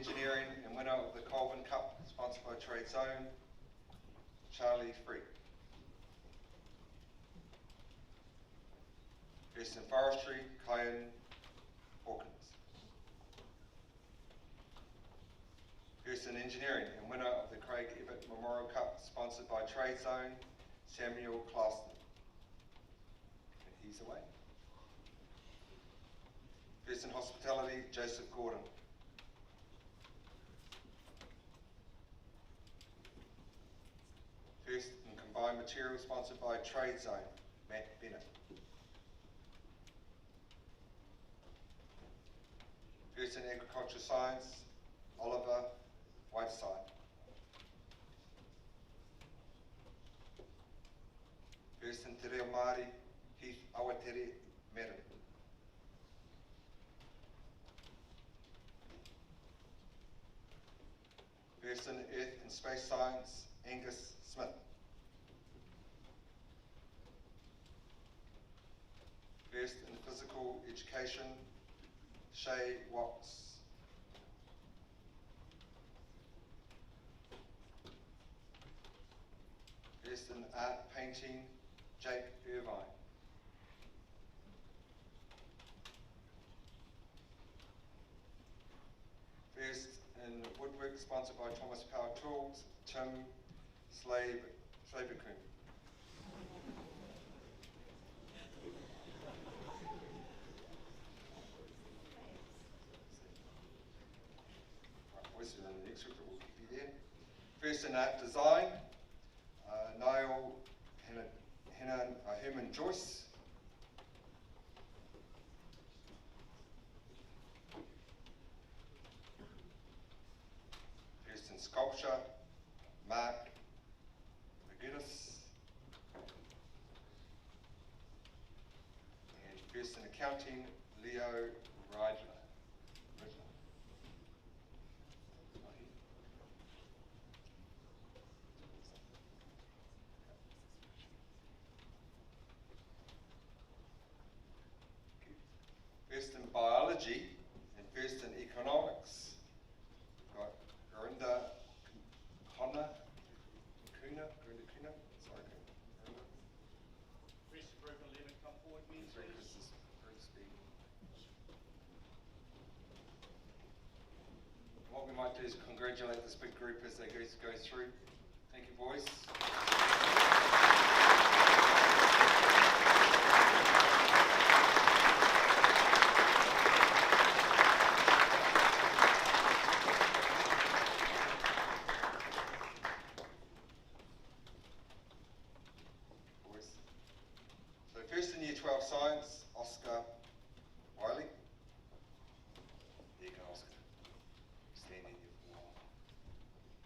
Engineering and winner of the Colvin Cup, sponsored by Trade Zone, Charlie Free. First in Forestry, Kyan Hawkins. First in Engineering and winner of the Craig Evatt Memorial Cup, sponsored by Trade Zone, Samuel Clauston. And he's away. First in Hospitality, Joseph Gordon. First in Combined Materials, sponsored by Trade Zone, Matt Bennett. First in Agriculture Science, Oliver Whiteside. First in Te Reo Māori, Heath Awatere Merin. First in Earth and Space Science, Angus Smith. First in Physical Education, Shay Watts. First in Art Painting, Jake Irvine. First in Woodwork, sponsored by Thomas Power Tools, Tim Slavercoon. Voice in the next group, but we'll keep you there. First in Art Design, Niall Herman Joyce. First in Sculpture, Mark McGuinness. And first in Accounting, Leo Rydler. First in Biology and first in Economics. We've got Gerinda Kuna. Sorry, Gerinda. Rest of group 11, come forward, men, Sorry, please. this is very speedy. What we might do is congratulate this big group as they go through. Thank you, boys. First in Year 12 Science, Oscar Wiley. There you go, Oscar. Stand in your wall.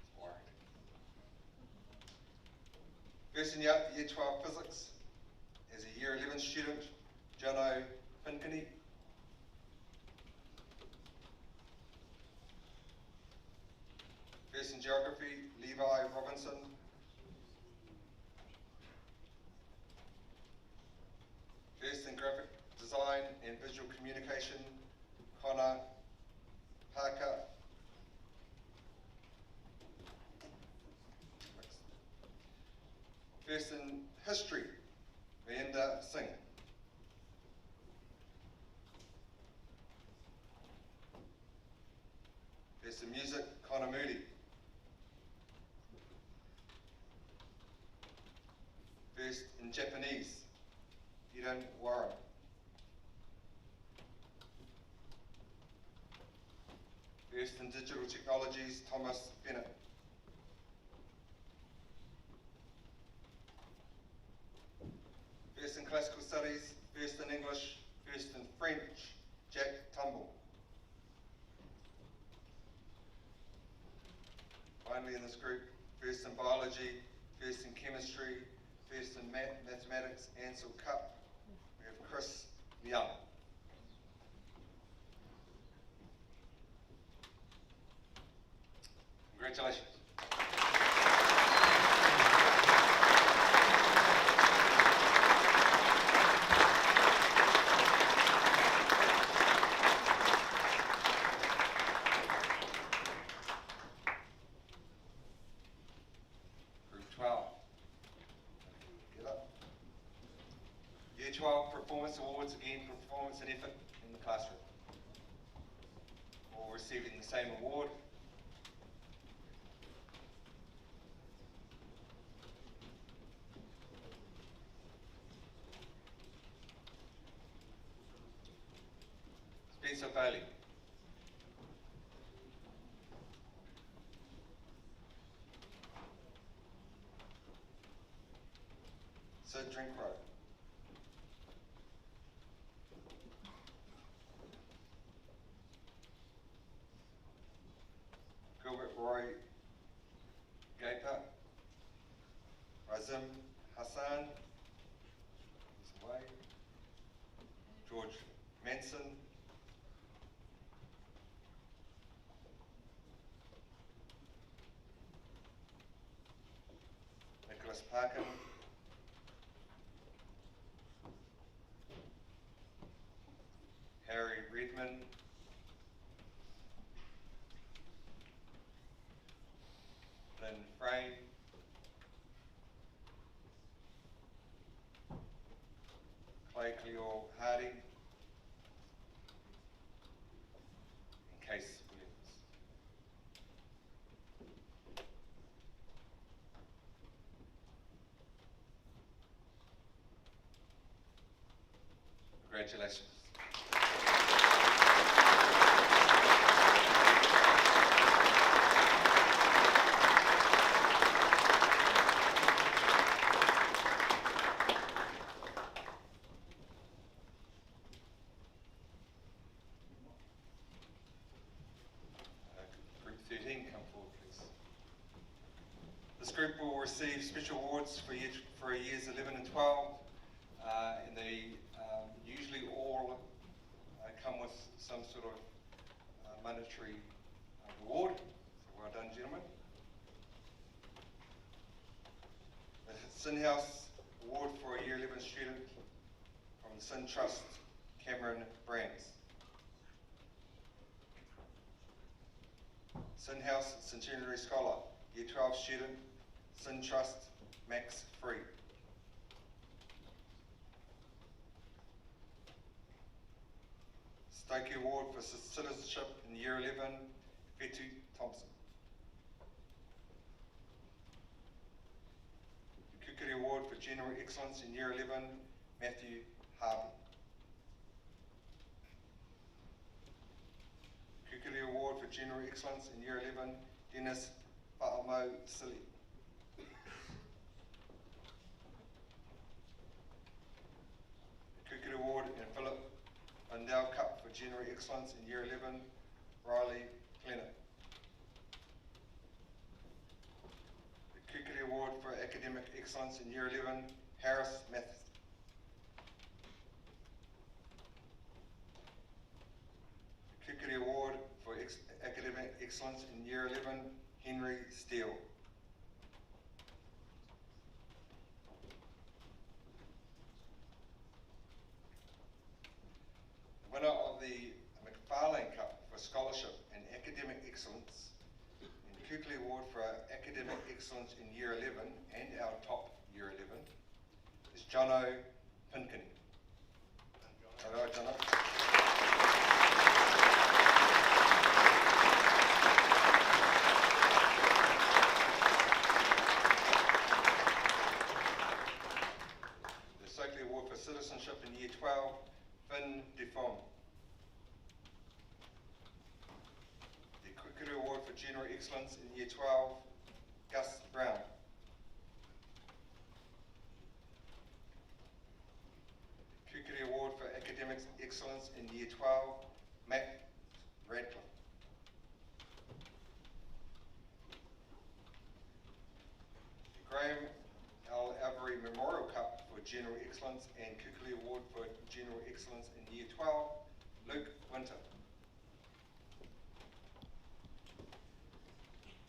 It's worried. First in Year 12 Physics, as a Year 11 student, Jono Pinkney. First in Geography, Levi Robinson. First in Graphic Design and Visual Communication, Connor Parker. First in History, Melinda Singh. First in Music, Connor Moody. First in Japanese, Eden Warren. First in Digital Technologies, Thomas Bennett. First in Classical Studies, first in English, first in French, Jack Tumble. Finally in this group, first in Biology, first in Chemistry, first in Mathematics, Ansel Cup, we have Chris Young. Congratulations. performance awards, again for performance and effort in the classroom. All receiving the same award. Spencer Bailey. Sid Drinkrow. Gilbert Roy Gaper. Razim Hassan. He's away. George Manson. Nicholas Parkin. Harry Redman. Lynn Frame. Clay Cleo Harding. And Case Williams. Congratulations. Group 13, come forward, please. This group will receive special awards for years 11 and 12, and they usually all come with some sort of monetary reward. So well done, gentlemen. The Sin House Award for a Year 11 student from the Sin Trust, Cameron Brands. Sin House Centenary Scholar, Year 12 student, Sin Trust, Max Free. Stokey Award for Citizenship in Year 11, Fetu Thompson. The Kukuri Award for General Excellence in Year 11, Matthew Harvey. Kukuri Award for General Excellence in Year 11, Dennis Pa'amo Sili. Kukuri Award and Philip Lundell Cup for General Excellence in Year 11, Riley Clenner. The Kukuri Award for Academic Excellence in Year 11, Harris Mathis. The Kukuri Award for Academic Excellence in Year 11, Henry Steele. The winner of the McFarlane Cup for Scholarship and Academic Excellence and Kukuri Award for Academic Excellence in Year 11 and our top Year 11 is Jono Pinkini. Hello, Jono. The Stokely Award for Citizenship in Year 12, Finn Defong. The Kukuri Award for General Excellence in Year 12, Gus Brown. Kukuri Award for Academic Excellence in Year 12, Matt Radcliffe. The Graham L. Avery Memorial Cup for General Excellence and Kukuri Award for General Excellence in Year 12, Luke Winter.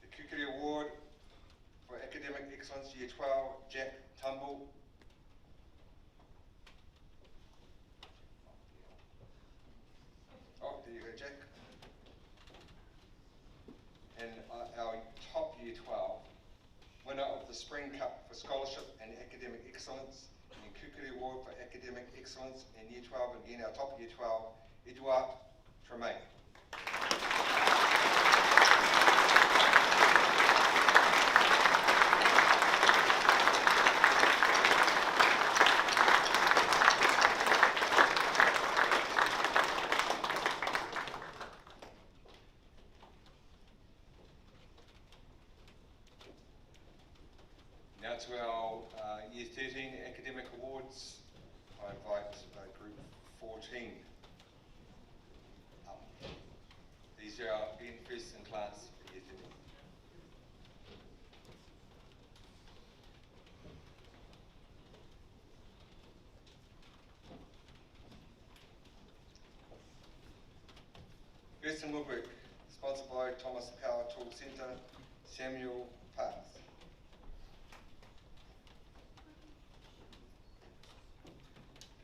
The Kukuri Award for Academic Excellence Year 12, Jack Tumble. Oh, there you go, Jack. And our top Year 12, winner of the Spring Cup for Scholarship and Academic Excellence, and Kukuri Award for Academic Excellence in Year 12, and again our top Year 12, Edouard Tremaine. Now to our Year 13 Academic Awards. I invite Group 14 up. These are our first in class for Year 13. First in Woodwork, sponsored by Thomas Power Tool Centre, Samuel Parks.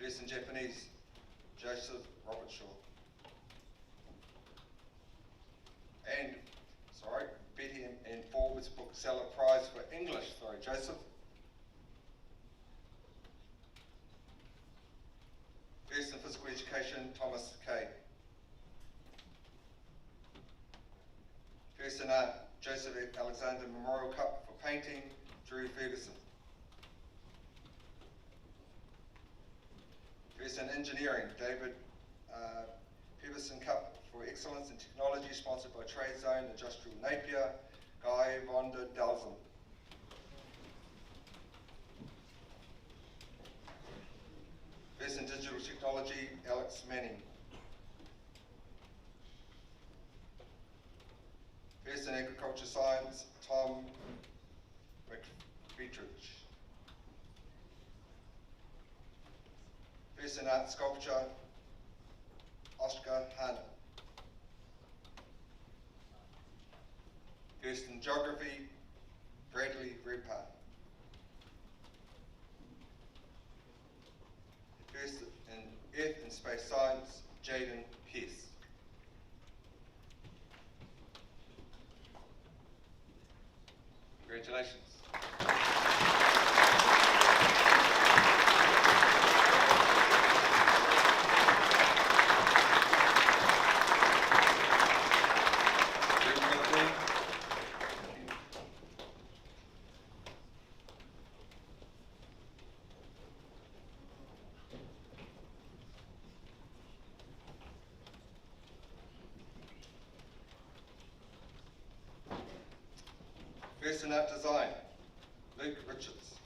First in Japanese, Joseph Robertshaw. And, Betty and Forbes Bookseller Prize for English, Joseph. First in Physical Education, Thomas Kay. First in Art, Joseph Alexander Memorial Cup for Painting, Drew Ferguson. First in Engineering, David Peverson Cup for Excellence in Technology, sponsored by Trade Zone Industrial Napier, Guy von der Delzen. First in Digital Technology, Alex Manning. First in Agriculture Science, Tom McFeetridge. First in Art Sculpture, Oscar Hanna. First in Geography, Bradley Redpath. First in Earth and Space Science, Jaden Pierce. Congratulations. First in Art Design, Luke Richards.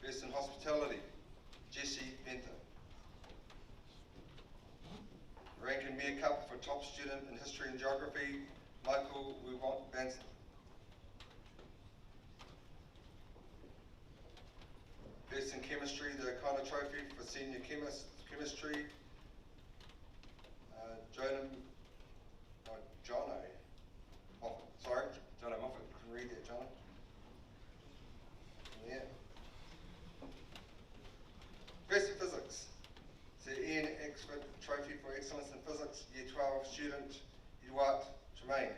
First in Hospitality, Jesse Venter. Rankin Mayor Cup for Top Student in History and Geography, Michael Wewant Benson. First in Chemistry, the O'Connor Trophy for Senior Chemistry, Jono Moffat, couldn't read that, Jono. Yeah. First in Physics, the Ian Exford Trophy for Excellence in Physics, Year 12 student, Edouard Tremaine.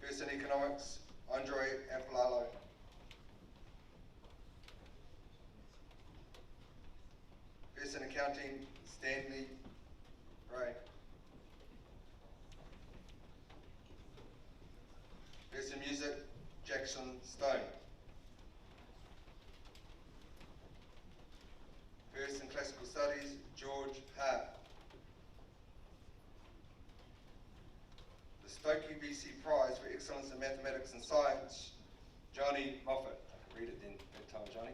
First in Economics, Andre Aflalo. First in Accounting, Stanley Ray. First in Music, Jackson Stone. First in Classical Studies, George Hart. The Stokey BC Prize for Excellence in Mathematics and Science, Johnny Moffat. I can read it then that time, Johnny.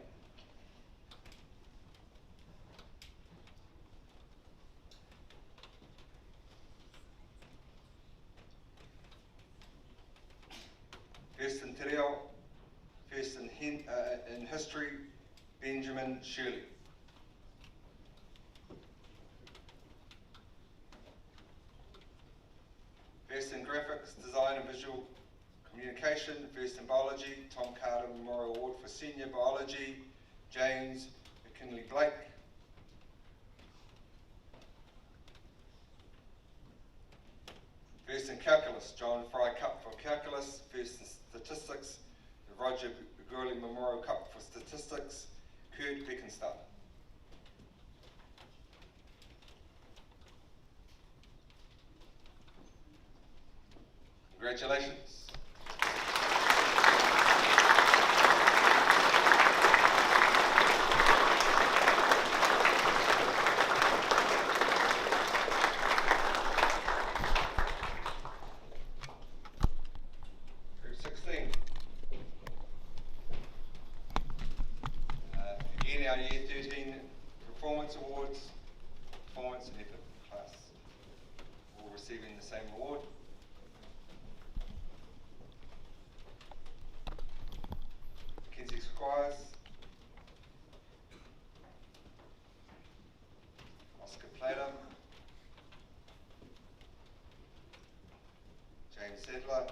First in Te Reo, first in History, Benjamin Shirley. First in Graphics, Design and Visual Communication, first in Biology, Tom Carter Memorial Award for Senior Biology, James McKinley Blake. First in Calculus, John Fry Cup for Calculus. First in Statistics, the Roger Gurley Memorial Cup for Statistics, Kurt Beckenstadt. Congratulations. Group 16. Again, our Year 13 Performance Awards, Performance and Effort class, all receiving the same award. Mackenzie Squires, Oscar Plater, James Sedler,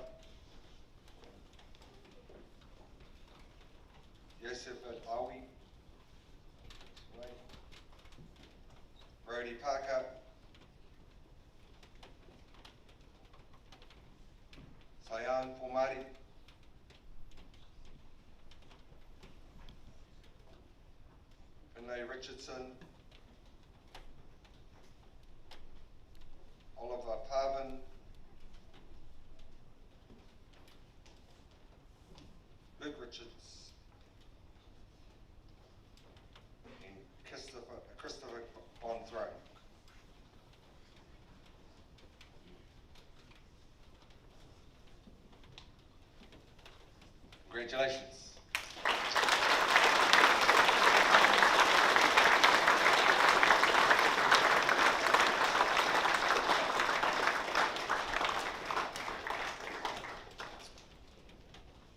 Joseph Awi, Brody Parker, Sayan Pomari, Finlay Richardson, Oliver Parvin, Luke Richards, and Christopher Von Throne. Congratulations.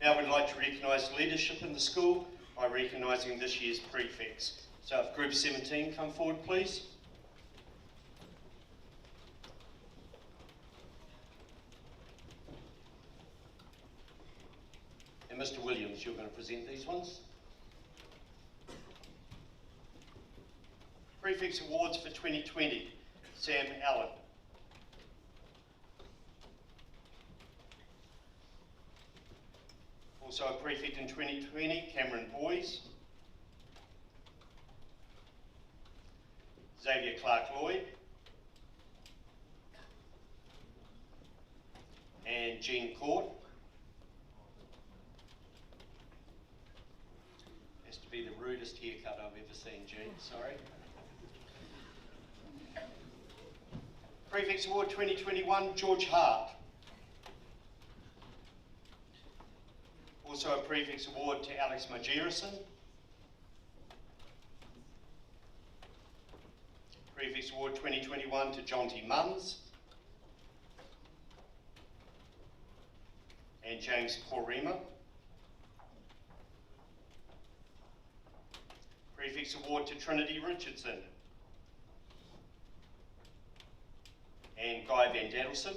Now we'd like to recognise leadership in the school by recognising this year's prefects. So if Group 17 come forward, please. And Mr. Williams, you're going to present these ones. Prefects Awards for 2020, Sam Allen. Also a prefect in 2020, Cameron Boys. Xavier Clark-Lloyd. And Jean Court. Has to be the rudest haircut I've ever seen, Jean, sorry. Prefects Award 2021, George Hart. Also a Prefects Award to Alex Majerison. Prefects Award 2021 to John T. Munns. And James Porrima. Prefects Award to Trinity Richardson. And Guy Van Dadelson.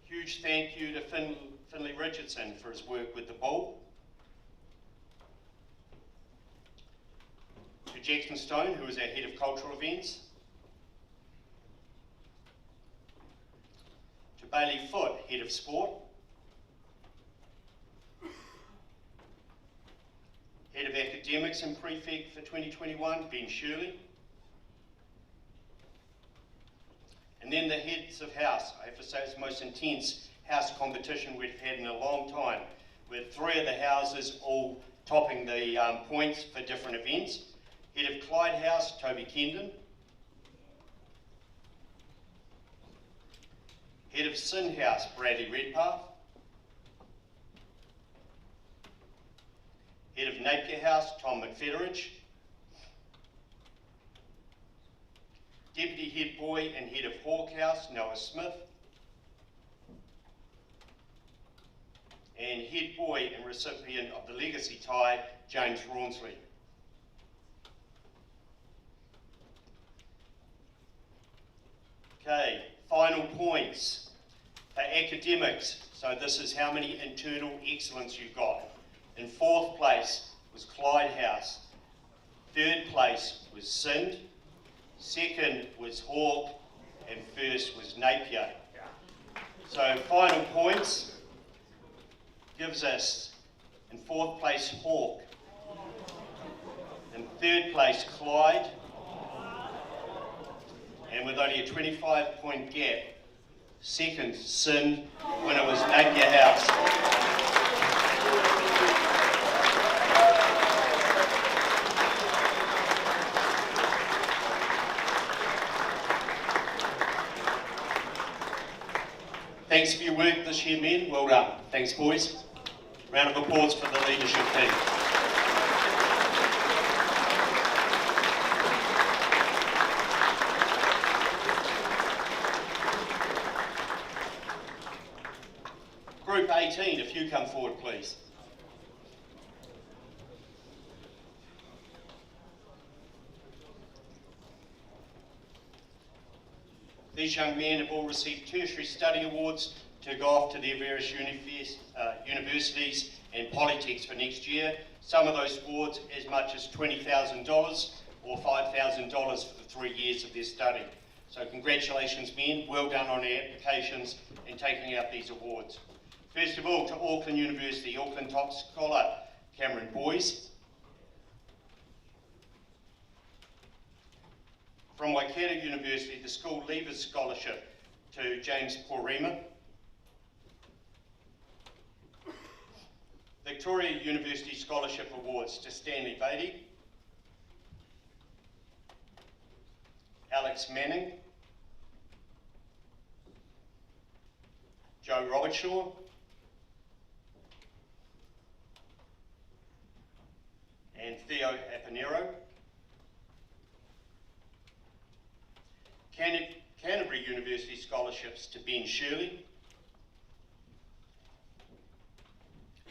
Huge thank you to Finlay Richardson for his work with the Bull. To Jackson Stone, who is our Head of Cultural Events. To Bailey Foote, Head of Sport. Head of Academics and Prefect for 2021, Ben Shirley. And then the heads of house. I have to say it's the most intense house competition we've had in a long time, with 3 of the houses all topping the points for different events. Head of Clyde House, Toby Kendon. Head of Sin House, Bradley Redpath. Head of Napier House, Tom McFederidge. Deputy Head Boy and Head of Hawke House, Noah Smith. And Head Boy and recipient of the Legacy Tie, James Rawnsley. Okay, final points for academics. So this is how many internal excellence you got. In 4th place was Clyde House. 3rd place was Sind. second was Hawke, and first was Napier. So final points gives us in fourth place Hawke, in third place Clyde, and with only a 25-point gap, second Sin, winner was Napier House. Thanks for your work this year, men. Well done. Thanks, boys. Round of applause for the leadership team. Group 18, if you come forward, please. These young men have all received tertiary study awards to go off to their various universities and polytechs for next year. Some of those awards as much as $20,000 or $5,000 for the 3 years of their study. So congratulations, men. Well done on your applications and taking out these awards. First of all, to Auckland University, Auckland top scholar, Cameron Boyes. From Waikato University, the School Leavers Scholarship to James Porima. Victoria University Scholarship Awards to Stanley Beatty, Alex Manning, Joe Robertshaw, and Theo Apanero. Canterbury University Scholarships to Ben Shirley,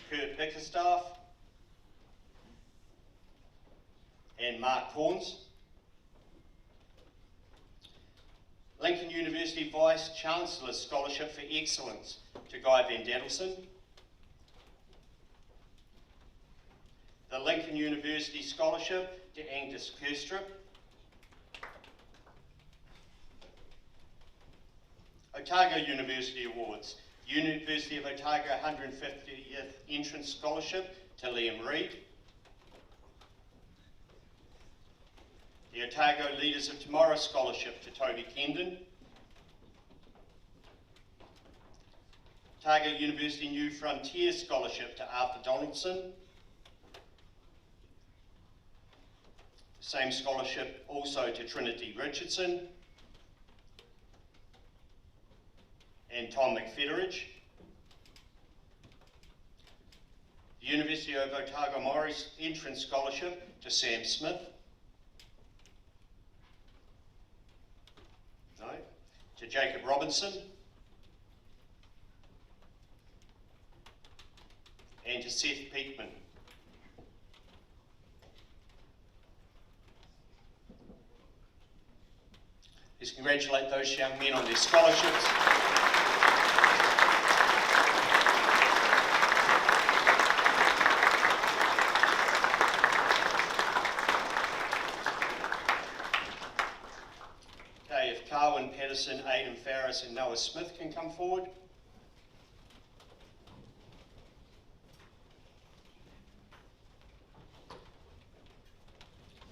Kurt Bickerstaff, and Mark Horns. Lincoln University Vice Chancellor Scholarship for Excellence to Guy Van Dadelson. The Lincoln University Scholarship to Angus Kerstrup. Otago University Awards. University of Otago 150th Entrance Scholarship to Liam Reid. The Otago Leaders of Tomorrow Scholarship to Toby Kendon. Otago University New Frontier Scholarship to Arthur Donaldson. Same scholarship also to Trinity Richardson and Tom McFederidge. The University of Otago Maori's Entrance Scholarship to Sam Smith. No. To Jacob Robinson. And to Seth Peakman. Let's congratulate those young men on their scholarships. Patterson, Aidan Farris and Noah Smith can come forward.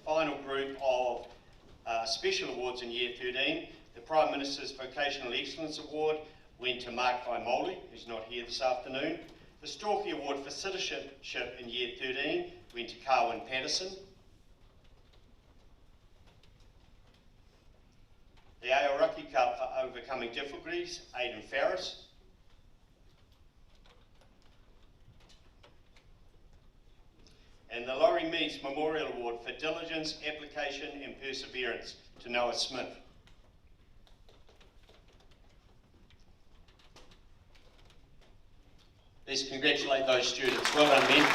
Final group of special awards in Year 13. The Prime Minister's Vocational Excellence Award went to Mark Vaimoli, who's not here this afternoon. The Storkey Award for Citizenship in Year 13 went to Carwyn Patterson. The Aoraki Cup for Overcoming Difficulties, Aidan Farris. And the Laurie Meeks Memorial Award for Diligence, Application and Perseverance to Noah Smith. Let's congratulate those students. Well done, men.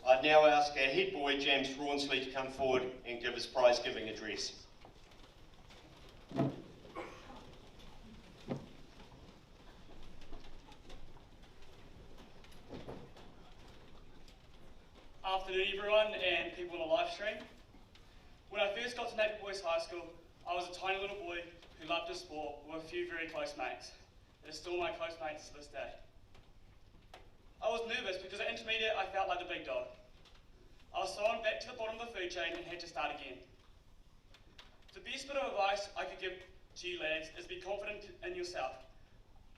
I'd now ask our head boy, James Rawnsley, to come forward and give his prize-giving address. afternoon everyone and people on the live stream. When I first got to Napier Boys High School, I was a tiny little boy who loved his sport with a few very close mates. They're still my close mates to this day. I was nervous because at intermediate I felt like the big dog. I was thrown back to the bottom of the food chain and had to start again. The best bit of advice I could give to you lads is be confident in yourself.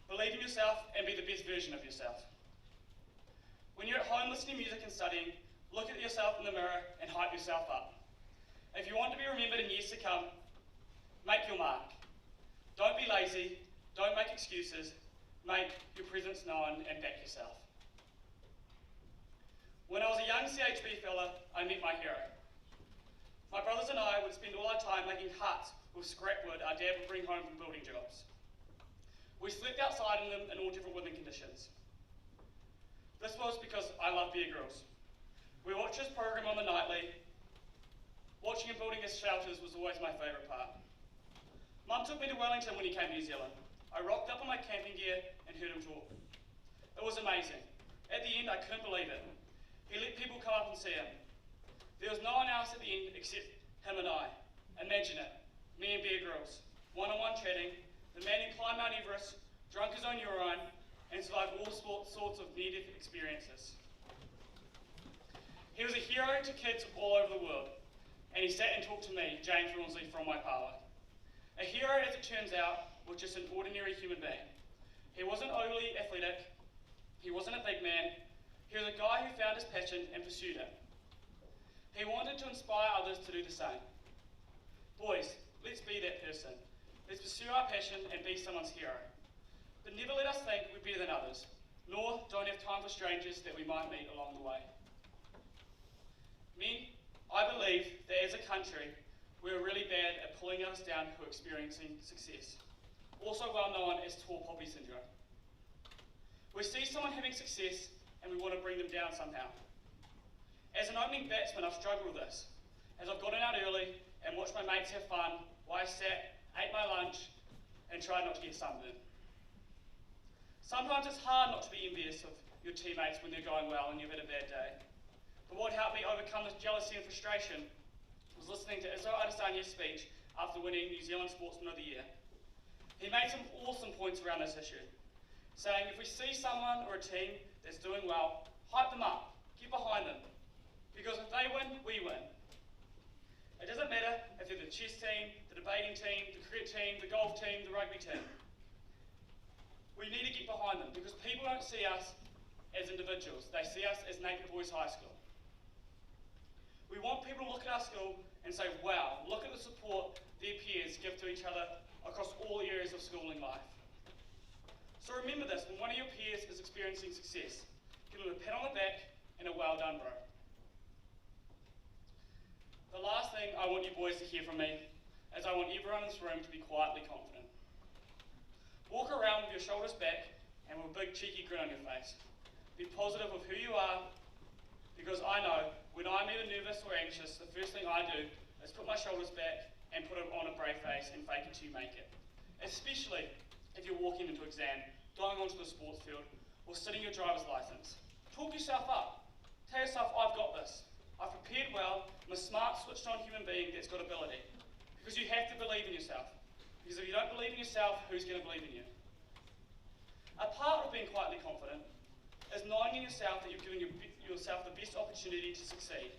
Believe in yourself and be the best version of yourself. When you're at home listening to music and studying, look at yourself in the mirror and hype yourself up. If you want to be remembered in years to come, make your mark. Don't be lazy, don't make excuses, make your presence known and back yourself. When I was a young CHB fella, I met my hero. My brothers and I would spend all our time making huts with scrap wood our dad would bring home from building jobs. We slept outside in them in all different weather conditions. This was because I love Bear Grylls. We watched his program on the nightly. Watching him building his shelters was always my favourite part. Mum took me to Wellington when he came to New Zealand. I rocked up in my camping gear and heard him talk. It was amazing. At the end, I couldn't believe it. He let people come up and see him. There was no one else at the end except him and I. Imagine it, me and Bear Grylls, one-on-one chatting, the man who climbed Mount Everest, drunk his own urine, and survived all sorts of near-death experiences. He was a hero to kids all over the world, and he sat and talked to me, James Ronsley, from Waipawa. A hero, as it turns out, was just an ordinary human being. He wasn't overly athletic, he wasn't a big man, he was a guy who found his passion and pursued it. He wanted to inspire others to do the same. Boys, let's be that person. Let's pursue our passion and be someone's hero. But never let us think we're better than others, nor don't have time for strangers that we might meet along the way. Men, I believe that as a country, we're really bad at pulling us down who are experiencing success, also well known as tall poppy syndrome. We see someone having success and we want to bring them down somehow. As an opening batsman, I've struggled with this, as I've gotten out early and watched my mates have fun while I sat, ate my lunch, and tried not to get sunburned. Sometimes it's hard not to be envious of your teammates when they're going well and you've had a bad day. But what helped me overcome this jealousy and frustration was listening to Israel Adesanya's speech after winning New Zealand Sportsman of the Year. He made some awesome points around this issue, saying if we see someone or a team that's doing well, hype them up, get behind them, because if they win, we win. It doesn't matter if they're the chess team, the debating team, the cricket team, the golf team, the rugby team. We need to get behind them because people don't see us as individuals, they see us as Napier Boys High School. We want people to look at our school and say, wow, look at the support their peers give to each other across all areas of schooling life. So remember this, when one of your peers is experiencing success, give them a pat on the back and a well done, bro. The last thing I want you boys to hear from me is I want everyone in this room to be quietly confident. Walk around with your shoulders back and with a big cheeky grin on your face. Be positive of who you are, because I know when I'm either nervous or anxious, the first thing I do is put my shoulders back and put on a brave face and fake it till you make it. Especially if you're walking into an exam, going onto the sports field, or sitting your driver's license. Talk yourself up. Tell yourself, I've got this. I've prepared well. I'm a smart, switched on human being that's got ability. Because you have to believe in yourself. Because if you don't believe in yourself, who's going to believe in you? A part of being quietly confident is knowing in yourself that you're giving yourself the best opportunity to succeed.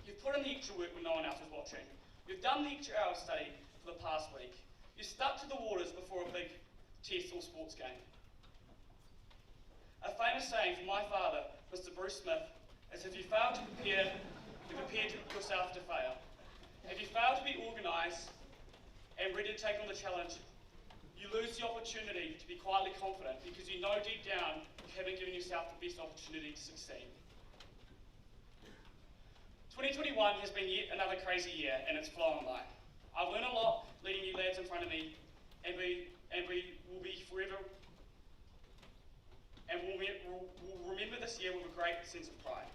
You've put in the extra work when no one else is watching. You've done the extra hour of study for the past week. You stuck to the waters before a big test or sports game. A famous saying from my father, Mr. Bruce Smith, is if you fail to prepare, you prepare yourself to fail. If you fail to be organised and ready to take on the challenge, you lose the opportunity to be quietly confident because you know deep down you haven't given yourself the best opportunity to succeed. 2021 has been yet another crazy year and it's flown by. I've learned a lot leading you lads in front of me and we will be forever and we'll remember this year with a great sense of pride.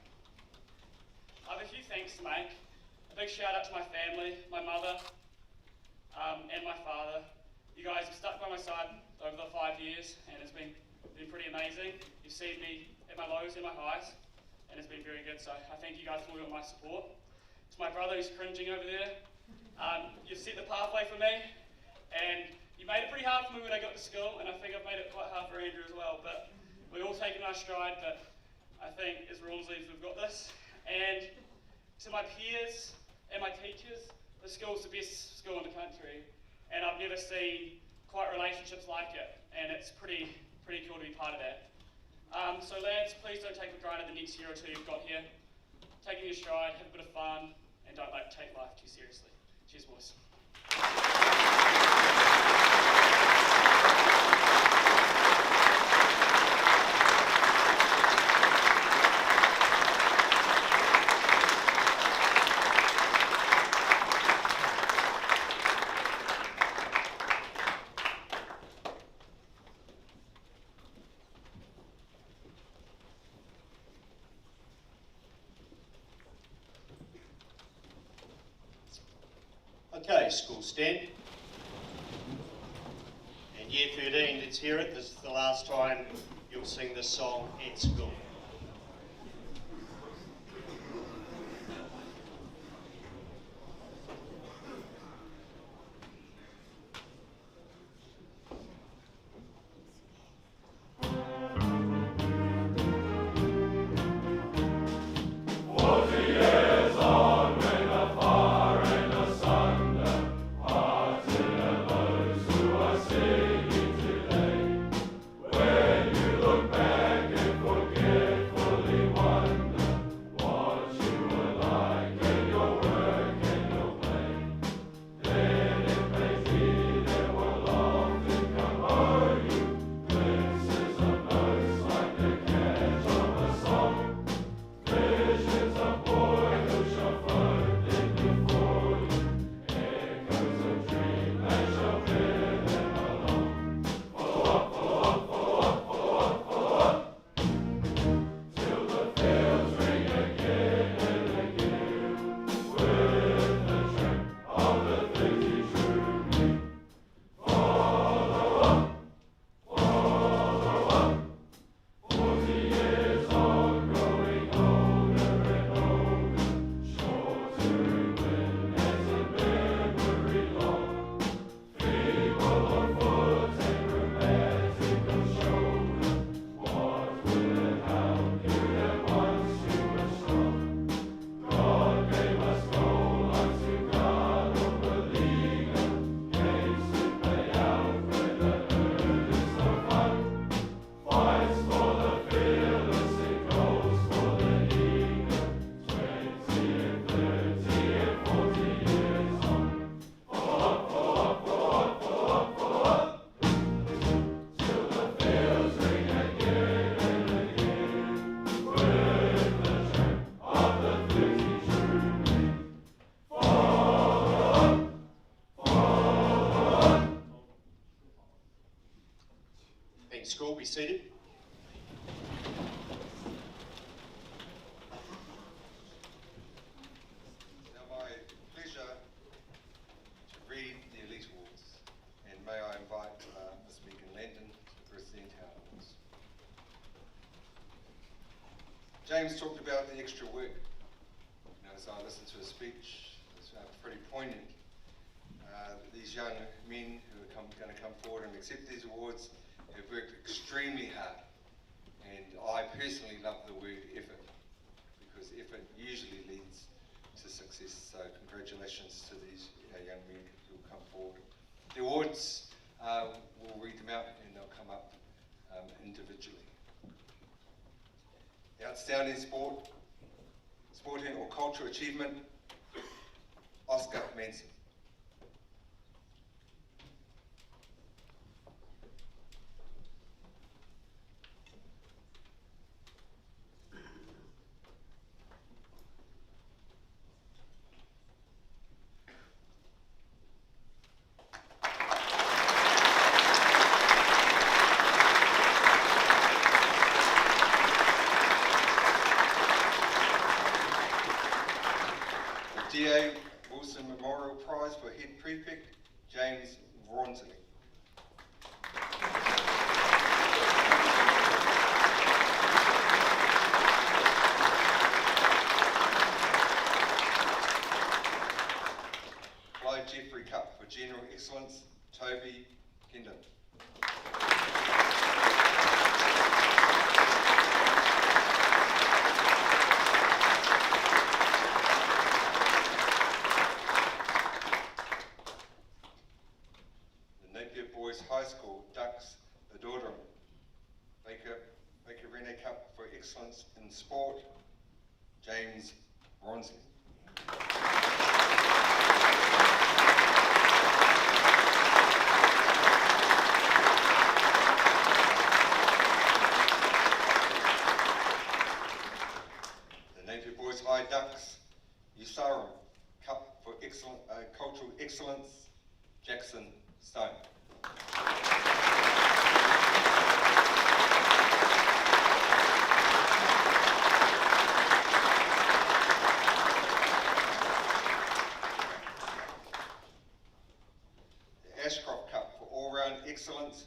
I have a few thanks to make. A big shout out to my family, my mother, and my father. You guys have stuck by my side over the 5 years and it's been pretty amazing. You've seen me at my lows and my highs and it's been very good. So I thank you guys for all your my support. To my brother who's cringing over there, you've set the pathway for me, and you made it pretty hard for me when I got to school, and I think I've made it quite hard for Andrew as well. But we've all taken our stride, but I think as Rawnsley's we've got this. And to my peers and my teachers, the school's the best school in the country, and I've never seen quite relationships like it, and it's pretty cool to be part of that. So lads, please don't take for granted the next year or two you've got here. Take it in your stride, have a bit of fun, and don't take life too seriously. Cheers, boys. Okay, school stand. And year 13, let's hear it. This is the last time you'll sing this song at school. School, be seated. Now my pleasure to read the Elite Awards, and may I invite Ms. Megan Landon to present our awards. James talked about the extra work. As I listened to his speech, it was pretty poignant. These young men who are going to come forward and accept these awards have worked extremely hard, and I personally love the word effort, because effort usually leads to success. So congratulations to these young men who will come forward. The awards, we'll read them out and they'll come up individually. The Outstanding Sporting or Cultural Achievement, Oscar Manson. D.A. Wilson Memorial Prize for Head Prefect, James Ronsley. for General Excellence, Toby Kendon. The Napier Boys High School Ducks Adorum, Baker Rene Cup for Excellence in Sport, James Bronzy. The Napier Boys High Ducks Usarum Cup for Cultural Excellence, Jackson Stone. The Ashcroft Cup for All-Round Excellence,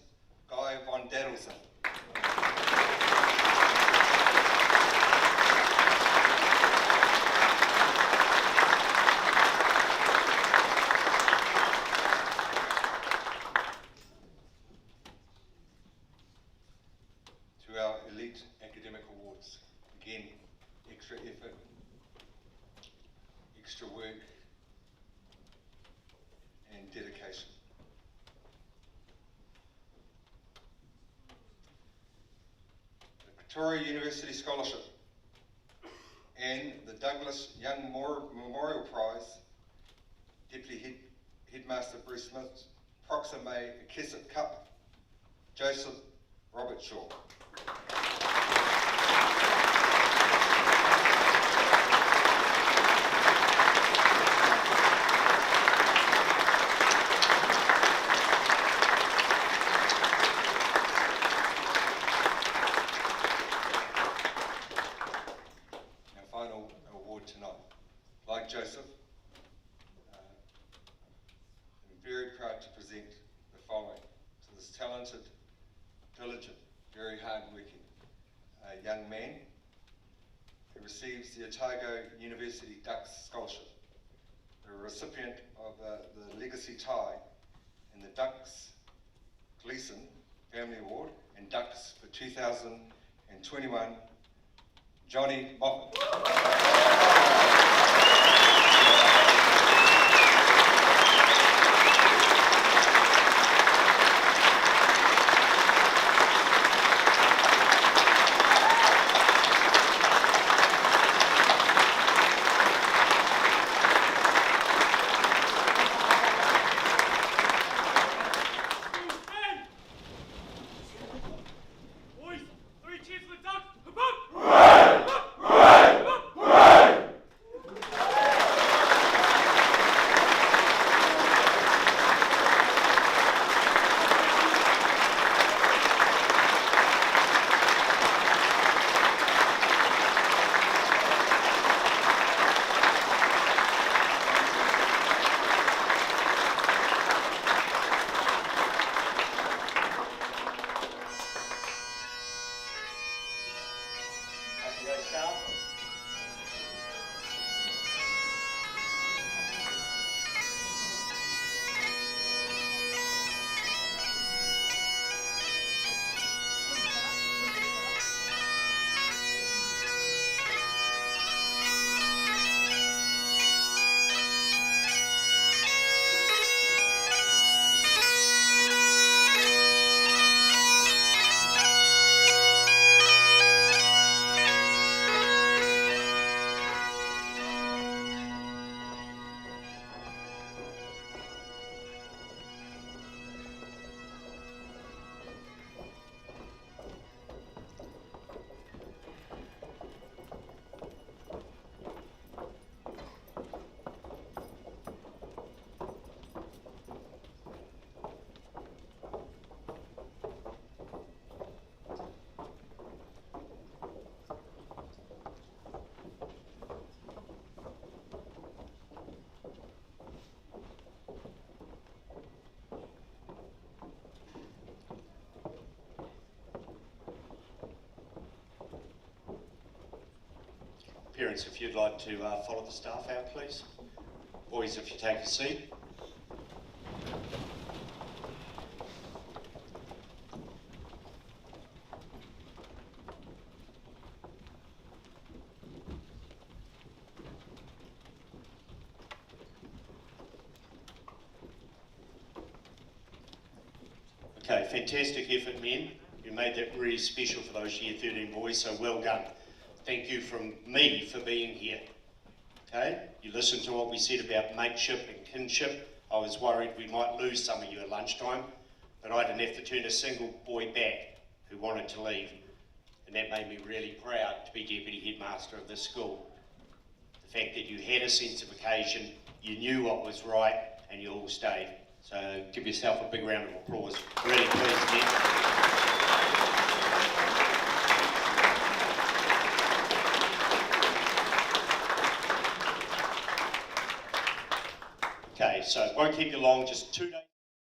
Guy von Dadelson. To our elite academic awards, again, extra effort, extra work, and dedication. The Victoria University Scholarship and the Douglas Young Memorial Prize, Deputy Headmaster Bruce Smith, Proxime Kesset Cup, Joseph Robert Shaw. Our final award tonight. Like Joseph, I'm very proud to present the following to this talented, diligent, very hard-working young man who receives the Otago University Ducks Scholarship, the recipient of the Legacy Tie and the Ducks Gleason Family Award and Ducks for 2021, Johnny Moffat. Boys, 3 cheers for the Ducks! Hip-hip! Parents, if you'd like to follow the staff out, please. Boys, if you take a seat. Okay, fantastic effort, men. You made that really special for those Year 13 boys, so well done. Thank you from me for being here. Okay, you listened to what we said about mateship and kinship. I was worried we might lose some of you at lunchtime, but I didn't have to turn a single boy back who wanted to leave. And that made me really proud to be Deputy Headmaster of this school. The fact that you had a sense of occasion, you knew what was right, and you all stayed. So give yourself a big round of applause. Really pleased, men. Okay, so it won't keep you long, just 2 days.